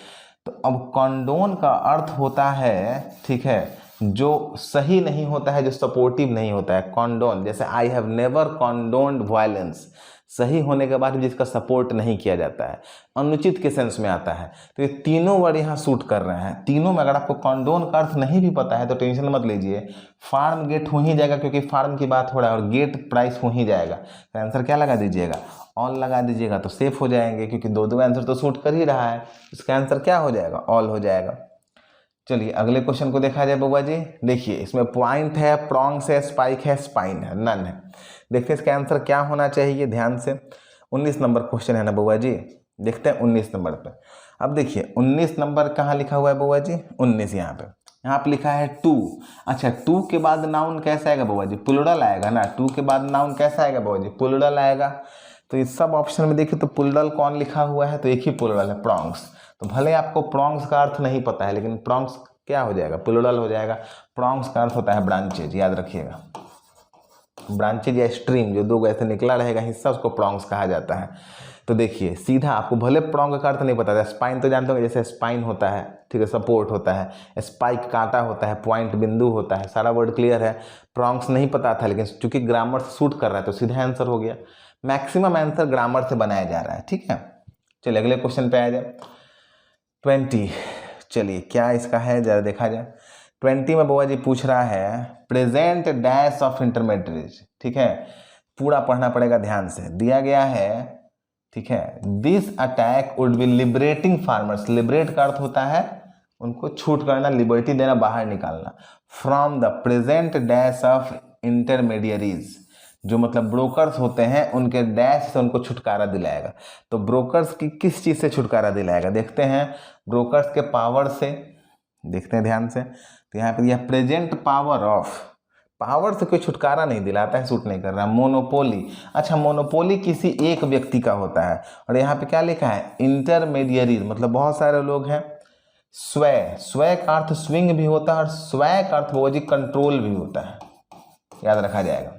तो अब कंडोन का अर्थ होता है, ठीक है, जो सही नहीं होता है, जो सपोर्टिव नहीं होता है। कॉन्डोन, जैसे आई हैव नेवर कॉन्डोन्ड वायलेंस, सही होने के बाद भी जिसका सपोर्ट नहीं किया जाता है, अनुचित के सेंस में आता है। तो ये तीनों वर्ड यहाँ सूट कर रहे हैं। तीनों में अगर आपको कॉन्डोन का अर्थ नहीं भी पता है तो टेंशन मत लीजिए, फार्म गेट हो ही जाएगा क्योंकि फार्म की बात हो रहा है, और गेट प्राइस हो ही जाएगा। तो आंसर क्या लगा दीजिएगा, ऑल लगा दीजिएगा, तो सेफ हो जाएंगे क्योंकि दो आंसर तो सूट कर ही रहा है। इसका आंसर क्या हो जाएगा, ऑल हो जाएगा। चलिए अगले क्वेश्चन को देखा जाए बउआ जी। देखिए इसमें पॉइंट है, प्रॉन्ग्स है, स्पाइक है, स्पाइन है, नन है। देखते हैं इसका आंसर क्या होना चाहिए, ध्यान से। 19 नंबर क्वेश्चन है ना बउआ जी, देखते हैं 19 नंबर पे। अब देखिए 19 नंबर कहाँ लिखा हुआ है बउआ जी, 19 यहाँ पे लिखा है 2। अच्छा 2 के बाद नाउन कैसा आएगा बउआ जी, प्लूरल आएगा ना। 2 के बाद नाउन कैसा आएगा बउआ जी, प्लूरल आएगा। तो इस सब ऑप्शन में देखिए तो प्लूरल कौन लिखा हुआ है, तो एक ही प्लूरल है, प्रॉन्ग्स। तो भले आपको प्रॉन्ग्स का अर्थ नहीं पता है, लेकिन प्रॉन्ग्स क्या हो जाएगा, प्लूरल हो जाएगा। प्रॉन्ग्स का अर्थ होता है ब्रांचेज, याद रखिएगा। ब्रांचेज या स्ट्रीम, जो दो ऐसे निकला रहेगा हिस्सा, उसको प्रॉन्ग्स कहा जाता है। तो देखिए सीधा आपको भले प्रॉन्ग का अर्थ नहीं पता था, स्पाइन तो जानते होंगे, जैसे स्पाइन होता है, ठीक है, सपोर्ट होता है, स्पाइक कांटा होता है, पॉइंट बिंदु होता है, सारा वर्ड क्लियर है। प्रॉन्ग्स नहीं पता था, लेकिन चूंकि ग्रामर से सूट कर रहा है तो सीधा आंसर हो गया। मैक्सिमम आंसर ग्रामर से बनाया जा रहा है, ठीक है। चलिए अगले क्वेश्चन पे आ जाए, 20। चलिए क्या इसका है जरा देखा जाए। 20 में बउआ जी पूछ रहा है प्रेजेंट डैश ऑफ इंटरमीडिएट, ठीक है, पूरा पढ़ना पड़ेगा ध्यान से। दिया गया है, ठीक है, this attack would be liberating farmers. Liberate का अर्थ होता है उनको छूट करना, लिबर्टी देना, बाहर निकालना। From the present dash of intermediaries, जो मतलब ब्रोकर्स होते हैं उनके डैश से उनको छुटकारा दिलाएगा। तो ब्रोकर्स की किस चीज़ से छुटकारा दिलाएगा, देखते हैं। ब्रोकर्स के पावर से, देखते हैं ध्यान से। तो यहाँ पे यह प्रेजेंट पावर ऑफ, पावर से कोई छुटकारा नहीं दिलाता है, सूट नहीं कर रहा। मोनोपोली, अच्छा मोनोपोली किसी एक व्यक्ति का होता है। और यहाँ पे क्या लिखा है, इंटरमीडियरी, मतलब बहुत सारे लोग हैं। स्वय, स्वय का अर्थ स्विंग भी होता है और स्वय का अर्थ वो जी कंट्रोल भी होता है, याद रखा जाएगा।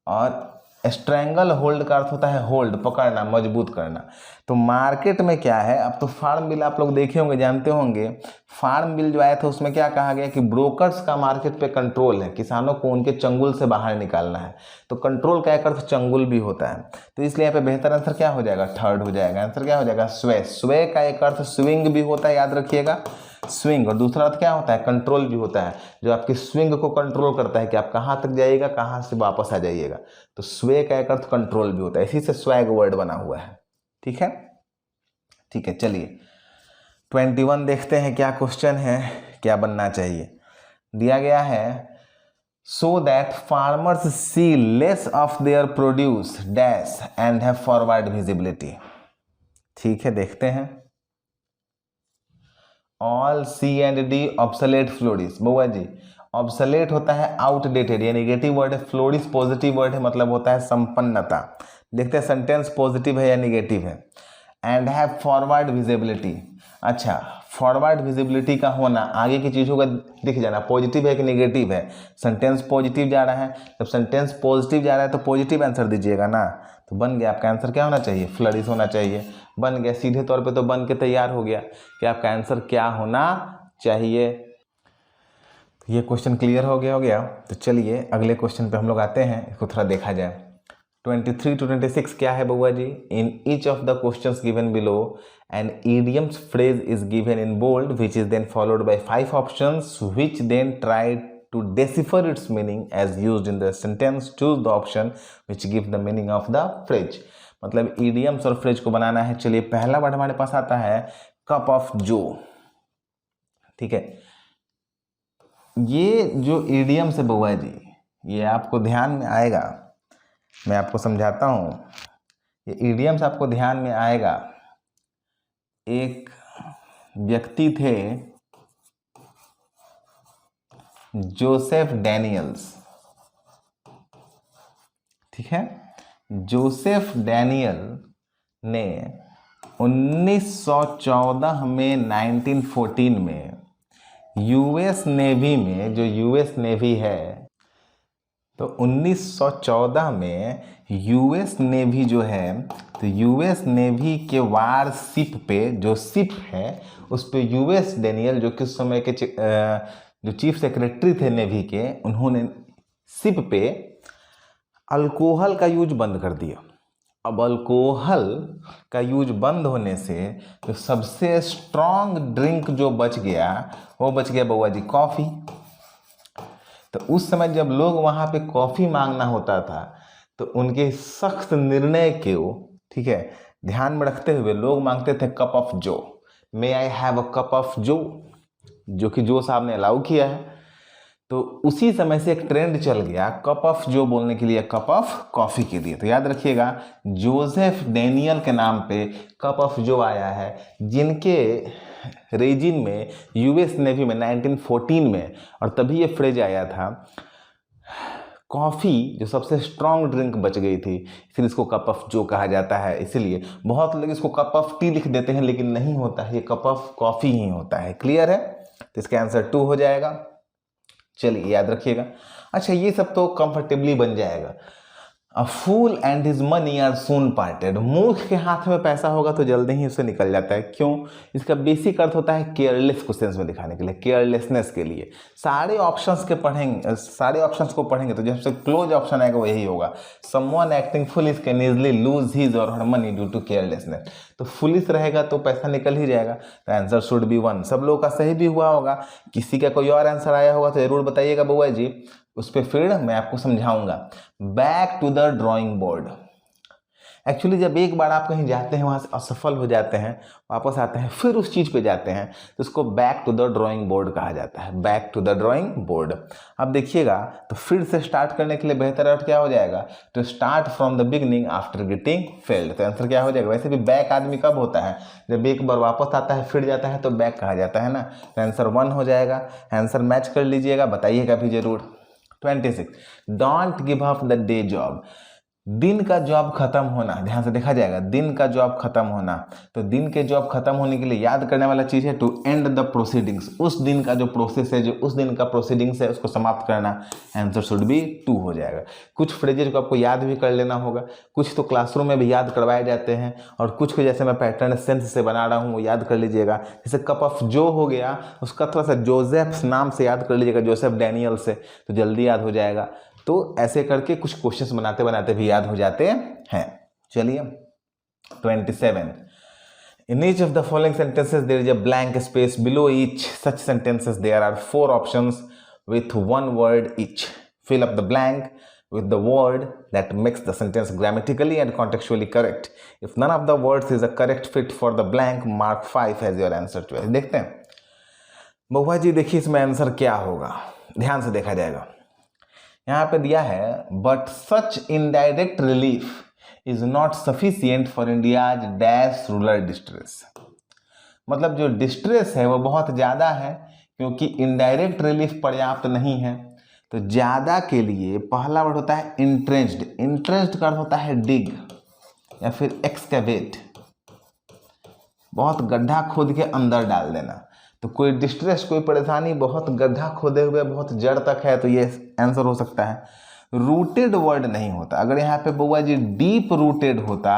और स्ट्रैंगल होल्ड का अर्थ होता है होल्ड, पकड़ना, मजबूत करना। तो मार्केट में क्या है, अब तो फार्म बिल आप लोग देखे होंगे, जानते होंगे। फार्म बिल जो आया था उसमें क्या कहा गया कि ब्रोकर्स का मार्केट पे कंट्रोल है, किसानों को उनके चंगुल से बाहर निकालना है। तो कंट्रोल का एक अर्थ चंगुल भी होता है। तो इसलिए यहाँ पे बेहतर आंसर क्या हो जाएगा, थर्ड हो जाएगा। आंसर क्या हो जाएगा, स्वय। स्वय का एक अर्थ स्विंग भी होता है, याद रखिएगा, स्विंग। और दूसरा अर्थ क्या होता है, कंट्रोल भी होता है, जो आपकी स्विंग को कंट्रोल करता है कि आप कहाँ तक जाइएगा, कहाँ से वापस आ जाइएगा। तो स्वय का एक अर्थ कंट्रोल भी होता है, इसी से स्वैग वर्ड बना हुआ है। ठीक है, ठीक है, चलिए 21 देखते हैं क्या क्वेश्चन है, क्या बनना चाहिए। दिया गया है so that farmers see less of their produce dash and have forward visibility. ठीक है, देखते हैं। All C and D obsolete floors. बउआ जी, ऑब्सोलेट होता है आउटडेटेड, ये नेगेटिव वर्ड है। फ्लोरिस पॉजिटिव वर्ड है, मतलब होता है संपन्नता। देखते हैं सेंटेंस पॉजिटिव है या नेगेटिव है। एंड हैव फॉरवर्ड विजिबिलिटी, अच्छा फॉरवर्ड विजिबिलिटी का होना, आगे की चीज़ों का दिख जाना, पॉजिटिव है कि नेगेटिव है। सेंटेंस पॉजिटिव जा रहा है, जब सेंटेंस पॉजिटिव जा रहा है तो पॉजिटिव आंसर दीजिएगा ना। तो बन गया आपका आंसर क्या होना चाहिए, फ्लरिश होना चाहिए। बन गया, सीधे तौर पे तो बन के तैयार हो गया कि आपका आंसर क्या होना चाहिए। तो ये क्वेश्चन क्लियर हो गया। तो चलिए अगले क्वेश्चन पे हम लोग आते हैं, इसको थोड़ा देखा जाए। 23 to 26 क्या है बउआ जी, in each of the questions given below an idioms phrase is given in bold which is then followed by 5 options which then try to decipher its meaning as used in the sentence. Choose the option which give the meaning of the phrase. मतलब इडियम्स और फ्रेज को बनाना है। चलिए पहला वर्ड हमारे पास आता है कप ऑफ जो। ठीक है, ये जो इडियम्स है बउआ जी, ये आपको ध्यान में आएगा, मैं आपको समझाता हूँ। ये इडियम्स आपको ध्यान में आएगा। एक व्यक्ति थे जोसेफ डैनियल्स। ठीक है, जोसेफ डैनियल ने 1914 में 1914 में यूएस नेवी में, जो यूएस नेवी है, तो 1914 में यूएस नेवी जो है, तो यूएस नेवी के वार शिप पे, जो शिप है उस पे यूएस डैनियल, जो कि उस समय के जो चीफ सेक्रेटरी थे नेवी के, उन्होंने शिप पे अल्कोहल का यूज बंद कर दिया। अब अल्कोहल का यूज बंद होने से जो सबसे स्ट्रॉन्ग ड्रिंक जो बच गया, वो बच गया बउआ जी कॉफ़ी। तो उस समय जब लोग वहाँ पे कॉफ़ी मांगना होता था, तो उनके सख्त निर्णय को, ठीक है, ध्यान में रखते हुए लोग मांगते थे cup of joe. May I have a cup of joe, जो कि जो साहब ने अलाउ किया है। तो उसी समय से एक ट्रेंड चल गया कप ऑफ जो बोलने के लिए कप ऑफ कॉफ़ी के लिए। तो याद रखिएगा, जोसेफ डैनियल के नाम पे कप ऑफ जो आया है, जिनके रेजिन में यूएस नेवी में 1914 में, और तभी ये फ्रेज आया था। कॉफ़ी जो सबसे स्ट्रॉन्ग ड्रिंक बच गई थी, इसलिए इसको कप ऑफ जो कहा जाता है। इसीलिए बहुत लोग इसको कप ऑफ टी लिख देते हैं, लेकिन नहीं होता है, ये कप ऑफ कॉफ़ी ही होता है। क्लियर है? तो इसका आंसर 2 हो जाएगा। चलिए याद रखिएगा। अच्छा, ये सब तो कंफर्टेबली बन जाएगा। A fool and his money are soon parted. मूर्ख के हाथ में पैसा होगा तो जल्दी ही उससे निकल जाता है। क्यों? इसका बेसिक अर्थ होता है केयरलेस को सेंस में दिखाने के लिए, केयरलेसनेस के लिए। सारे ऑप्शंस को पढ़ेंगे तो जब से क्लोज ऑप्शन आएगा वो यही होगा। Someone acting foolish can easily lose his और हर मनी ड्यू टू केयरलेसनेस। तो फुलिश रहेगा तो पैसा निकल ही जाएगा। तो आंसर शुड बी 1। सब लोगों का सही भी हुआ होगा। किसी का कोई और आंसर आया होगा तो जरूर बताइएगा बउआ जी, उस पर फिर मैं आपको समझाऊंगा। Back to the drawing board. Actually जब एक बार आप कहीं जाते हैं, वहाँ से असफल हो जाते हैं, वापस आते हैं, फिर उस चीज़ पे जाते हैं, तो उसको back to the drawing board कहा जाता है। Back to the drawing board. अब देखिएगा, तो फिर से स्टार्ट करने के लिए बेहतर अर्थ क्या हो जाएगा? To start from the beginning after getting failed. तो आंसर क्या हो जाएगा? वैसे भी बैक आदमी कब होता है? जब एक बार वापस आता है फिर जाता है तो बैक कहा जाता है ना। तो आंसर 1 हो जाएगा। आंसर मैच कर लीजिएगा, बताइएगा भी जरूर। 26, don't give up the day job. दिन का जॉब खत्म होना, ध्यान से देखा जाएगा, दिन का जॉब खत्म होना। तो दिन के जॉब खत्म होने के लिए याद करने वाला चीज है टू एंड द प्रोसीडिंग्स, उस दिन का जो प्रोसेस है, जो उस दिन का प्रोसीडिंग्स है, उसको समाप्त करना। आंसर शुड बी 2 हो जाएगा। कुछ फ्रेजेज को आपको याद भी कर लेना होगा, कुछ तो क्लासरूम में भी याद करवाए जाते हैं, और कुछ को जैसे मैं पैटर्न सेंस से बना रहा हूँ वो याद कर लीजिएगा। जैसे कप ऑफ जो हो गया, उसका थोड़ा सा जोसेफ नाम से याद कर लीजिएगा, जोसेफ डैनियल से, तो जल्दी याद हो जाएगा। तो ऐसे करके कुछ क्वेश्चंस बनाते बनाते भी याद हो जाते हैं। चलिए 27, in each of the following sentences there is a blank space below each such sentences there are 4 options with 1 word each. Fill up the blank with the word that makes the sentence grammatically and contextually correct. If none of the words is a correct fit for the blank, mark 5 as your answer choice. देखते हैं बहुआ जी, देखिए इसमें आंसर क्या होगा, ध्यान से देखा जाएगा। यहाँ पे दिया है but such indirect relief is not sufficient for India's dash rural distress. मतलब जो डिस्ट्रेस है वो बहुत ज़्यादा है, क्योंकि इनडायरेक्ट रिलीफ पर्याप्त नहीं है। तो ज़्यादा के लिए पहला वर्ड होता है इंट्रेंच्ड। इंट्रेंच्ड का अर्थ होता है डिग या फिर एक्सकैवेट, बहुत गड्ढा खोद के अंदर डाल देना। तो कोई डिस्ट्रेस, कोई परेशानी बहुत गड्ढा खोदे हुए बहुत जड़ तक है, तो ये आंसर हो सकता है। रूटेड वर्ड नहीं होता, अगर यहाँ पे बउआ जी डीप रूटेड होता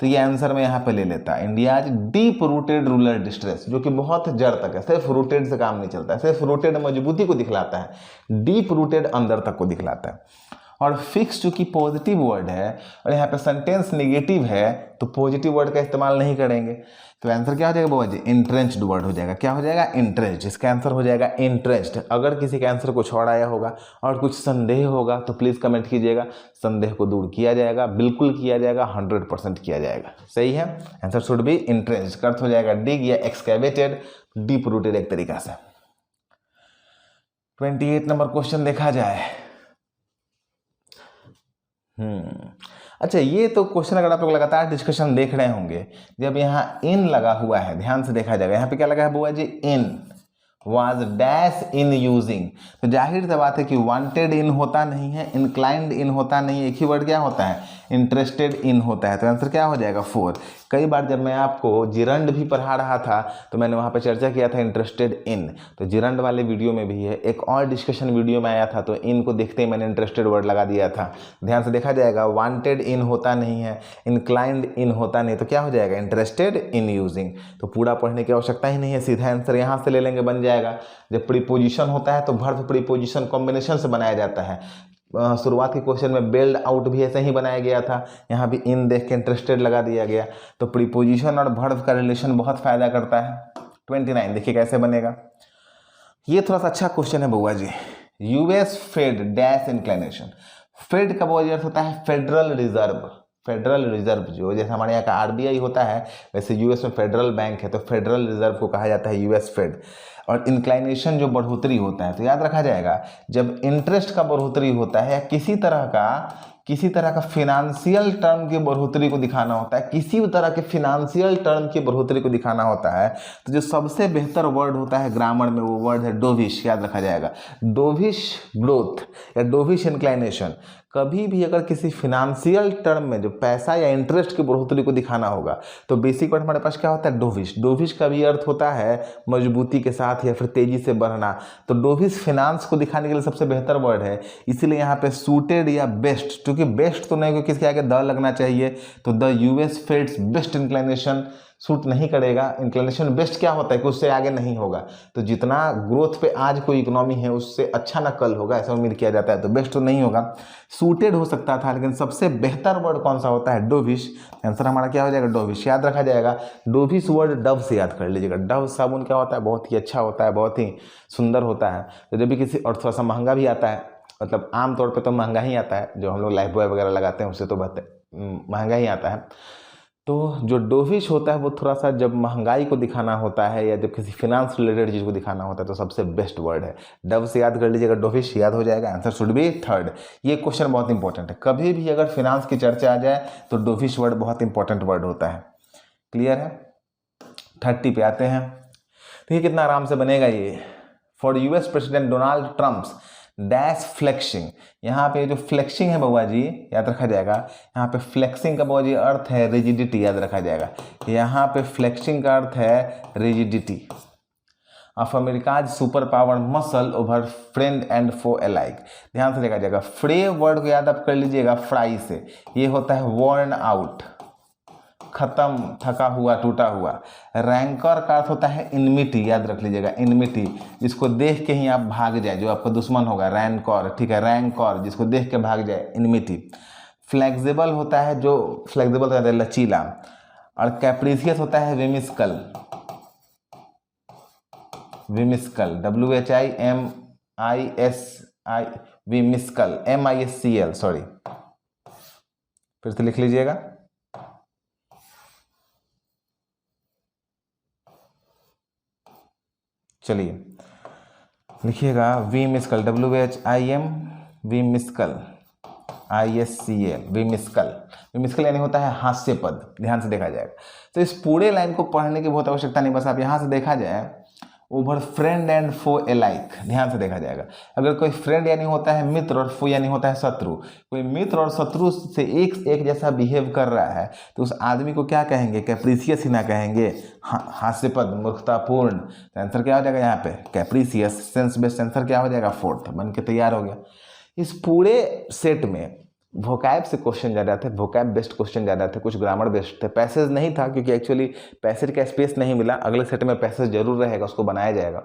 तो ये आंसर में यहाँ पे ले लेता, India's deep rooted rural distress, जो कि बहुत जड़ तक है। सिर्फ रूटेड से काम नहीं चलता है, सिर्फ रूटेड मजबूती को दिखलाता है, डीप रूटेड अंदर तक को दिखलाता है। और फिक्स चूंकि पॉजिटिव वर्ड है और यहाँ पे सेंटेंस नेगेटिव है, तो पॉजिटिव वर्ड का इस्तेमाल नहीं करेंगे। तो आंसर क्या हो जाएगा बाबा जी, इंट्रेंच्ड वर्ड हो जाएगा। क्या हो जाएगा, इंट्रेंच्ड। इसका आंसर हो जाएगा इंट्रेंच्ड। अगर किसी का आंसर कुछ और आया होगा और कुछ संदेह होगा तो प्लीज़ कमेंट कीजिएगा, संदेह को दूर किया जाएगा, बिल्कुल किया जाएगा, 100% किया जाएगा। सही है, आंसर शुड बी इंट्रेंच्ड। का अर्थ हो जाएगा डिग या एक्सकैवेटेड, डीप रूटेड एक तरीका से। 28 नंबर क्वेश्चन देखा जाए। अच्छा, ये तो क्वेश्चन अगर आप लोग लगातार डिस्कशन देख रहे होंगे, जब यहाँ इन लगा हुआ है, ध्यान से देखा जाएगा, यहाँ पे क्या लगा है बुआ जी, इन was डैश इन यूजिंग। तो जाहिर सी बात है कि वांटेड इन होता नहीं है, इंक्लाइंड इन होता नहीं है, एक ही वर्ड क्या होता है, इंटरेस्टेड इन होता है। तो आंसर क्या हो जाएगा, 4। कई बार जब मैं आपको जिरंड भी पढ़ा रहा था तो मैंने वहाँ पे चर्चा किया था इंटरेस्टेड इन, तो जिरंड वाले वीडियो में भी है, एक और डिस्कशन वीडियो में आया था, तो इन को देखते ही मैंने इंटरेस्टेड वर्ड लगा दिया था। ध्यान से देखा जाएगा, वांटेड इन होता नहीं है, इंक्लाइंड इन होता नहीं, तो क्या हो जाएगा, इंटरेस्टेड इन यूजिंग। तो पूरा पढ़ने की आवश्यकता ही नहीं है, सीधा आंसर यहाँ से ले लेंगे, बन जाएगा। जब प्रीपोजिशन होता है तो वर्ब प्रीपोजिशन कॉम्बिनेशन से बनाया जाता है। शुरुआत के क्वेश्चन में बेल्ड आउट भी ऐसे ही बनाया गया था, यहाँ भी इन देख के इंटरेस्टेड लगा दिया गया। तो प्रीपोजिशन और वर्ब का रिलेशन बहुत फायदा करता है। 29 देखिए कैसे बनेगा, ये थोड़ा सा अच्छा क्वेश्चन है बउआ जी। US fed dash inclination. Fed का बहुत अर्थ होता है फेडरल रिजर्व। फेडरल रिजर्व जो जैसे हमारे यहाँ का आरबीआई होता है, वैसे यूएस में फेडरल बैंक है, तो फेडरल रिजर्व को कहा जाता है यूएस फेड। और इंक्लाइनेशन जो बढ़ोतरी होता है, तो याद रखा जाएगा, जब इंटरेस्ट का बढ़ोतरी होता है या किसी तरह का फिनेंशियल टर्म की बढ़ोतरी को दिखाना होता है, किसी भी तरह के फिनेंशियल टर्म की बढ़ोतरी को दिखाना होता है, तो जो सबसे बेहतर वर्ड होता है ग्रामर में वो वर्ड है डोविश। याद रखा जाएगा, डोविश ग्रोथ या डोविश इंक्लाइनेशन। कभी भी अगर किसी फिनेंशियल टर्म में जो पैसा या इंटरेस्ट की बढ़ोतरी को दिखाना होगा, तो बेसिक वर्ड हमारे पास क्या होता है, डोविश। डोविश का भी अर्थ होता है मजबूती के साथ या फिर तेजी से बढ़ना। तो डोविश फिनांस को दिखाने के लिए सबसे बेहतर वर्ड है, इसीलिए यहाँ पे सूटेड या बेस्ट, क्योंकि बेस्ट तो नहीं, क्योंकि इसके आगे द लगना चाहिए, तो the US fades best inclination suit नहीं करेगा। इंक्लिनेशन बेस्ट क्या होता है कि उससे आगे नहीं होगा, तो जितना ग्रोथ पे आज कोई इकोनॉमी है उससे अच्छा ना कल होगा, ऐसा उम्मीद किया जाता है, तो बेस्ट तो नहीं होगा, सूटेड हो सकता था। लेकिन सबसे बेहतर वर्ड कौन सा होता है, डोविश। आंसर हमारा क्या हो जाएगा, डोविश। याद रखा जाएगा, डोविश वर्ड डव से याद कर लीजिएगा। डव साबुन क्या होता है, बहुत ही अच्छा होता है, बहुत ही सुंदर होता है। तो जब भी किसी, और थोड़ा सा महंगा भी आता है, मतलब आमतौर पर तो महंगा ही आता है, जो हम लोग लाइफ बॉय वगैरह लगाते हैं उससे तो महंगा ही आता है। तो जो डोविश होता है वो थोड़ा सा जब महंगाई को दिखाना होता है या जब किसी फिनांस रिलेटेड चीज़ को दिखाना होता है, तो सबसे बेस्ट वर्ड है। डव से याद कर लीजिएगा, डोविश याद हो जाएगा। Answer should be 3rd। ये क्वेश्चन बहुत इंपॉर्टेंट है, कभी भी अगर फिनांस की चर्चा आ जाए तो डोविश वर्ड बहुत इंपॉर्टेंट वर्ड होता है। क्लियर है। 30 पे आते हैं। देखिए कितना आराम से बनेगा ये। For US president Donald Trump's dash flexing. यहाँ पे जो फ्लेक्सिंग है बउआ जी याद रखा जाएगा, यहाँ पे फ्लेक्सिंग का बउआ जी अर्थ है रिजिडिटी, याद रखा जाएगा। यहाँ पे फ्लेक्सिंग का अर्थ है rigidity. Of America's super power muscle over friend and foe alike. ध्यान से देखा जाएगा, फ्रे वर्ड को याद आप कर लीजिएगा फ्राई से, ये होता है वर्न आउट, खत्म, थका हुआ, टूटा हुआ। रैंकर का अर्थ होता है इनमिटी, याद रख लीजिएगा, इनमिटी, जिसको देख के ही आप भाग जाए, जो आपका दुश्मन होगा, रैंकर, ठीक है, रैंकर, जिसको देख के भाग जाए, इनमिटी। फ्लेक्सिबल होता है, जो फ्लेक्सिबल होता है लचीला, और कैप्रिसियस होता है विमिस्कल, विमिस्कल, WHIMISI, विमिस्कल, MISCL, सॉरी, फिर से लिख लीजिएगा। चलिए लिखिएगा, विमिस्कल, WHIM, विमिस्कल, ISCL, विमिस्कल। विमिस्कल यानी होता है हास्यपद, ध्यान से देखा जाएगा। तो इस पूरे लाइन को पढ़ने की बहुत आवश्यकता नहीं, बस आप यहाँ से देखा जाए, over friend and foe alike, ध्यान से देखा जाएगा। अगर कोई फ्रेंड यानी होता है मित्र और फो यानी होता है शत्रु, कोई मित्र और शत्रु से एक जैसा बिहेव कर रहा है तो उस आदमी को क्या कहेंगे, कैप्रिसियस ही ना कहेंगे, हास्यपद, मूर्खतापूर्ण। तो आंसर क्या हो जाएगा यहाँ पे, कैप्रिसियस। सेंस बेस्ड आंसर क्या हो जाएगा, फोर्थ, बन के तैयार हो गया। इस पूरे सेट में वोकैब से क्वेश्चन ज़्यादा थे, वोकैब बेस्ड क्वेश्चन ज़्यादा थे, कुछ ग्रामर बेस्ड थे। पैसेज नहीं था क्योंकि एक्चुअली पैसेज का स्पेस नहीं मिला, अगले सेट में पैसेज जरूर रहेगा, उसको बनाया जाएगा।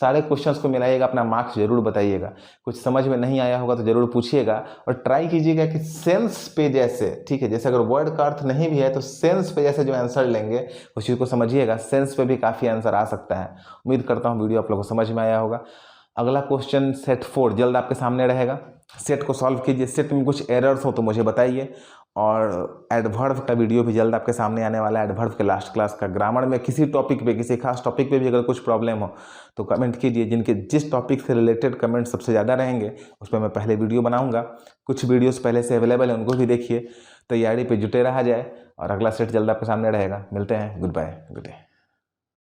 सारे क्वेश्चंस को मिलाइएगा, अपना मार्क्स जरूर बताइएगा। कुछ समझ में नहीं आया होगा तो जरूर पूछिएगा, और ट्राई कीजिएगा कि सेंस पे जैसे, ठीक है, जैसे अगर वर्ड का अर्थ नहीं भी है तो सेंस पे जैसे जो आंसर लेंगे उस चीज़ को समझिएगा। सेंस पे भी काफ़ी आंसर आ सकता है। उम्मीद करता हूँ वीडियो आप लोगों को समझ में आया होगा। अगला क्वेश्चन सेट 4 जल्द आपके सामने रहेगा, सेट को सॉल्व कीजिए। सेट में कुछ एरर्स हो तो मुझे बताइए, और एडवर्ब का वीडियो भी जल्द आपके सामने आने वाला है। एडवर्ब के लास्ट क्लास का, ग्रामर में किसी टॉपिक पे, किसी खास टॉपिक पे भी अगर कुछ प्रॉब्लम हो तो कमेंट कीजिए। जिनके जिस टॉपिक से रिलेटेड कमेंट सबसे ज़्यादा रहेंगे उस पर मैं पहले वीडियो बनाऊंगा। कुछ वीडियोस पहले से अवेलेबल है, उनको भी देखिए। तैयारी पे जुटे रहा जाए, और अगला सेट जल्द आपके सामने रहेगा। मिलते हैं, गुड बाय, गुड डे।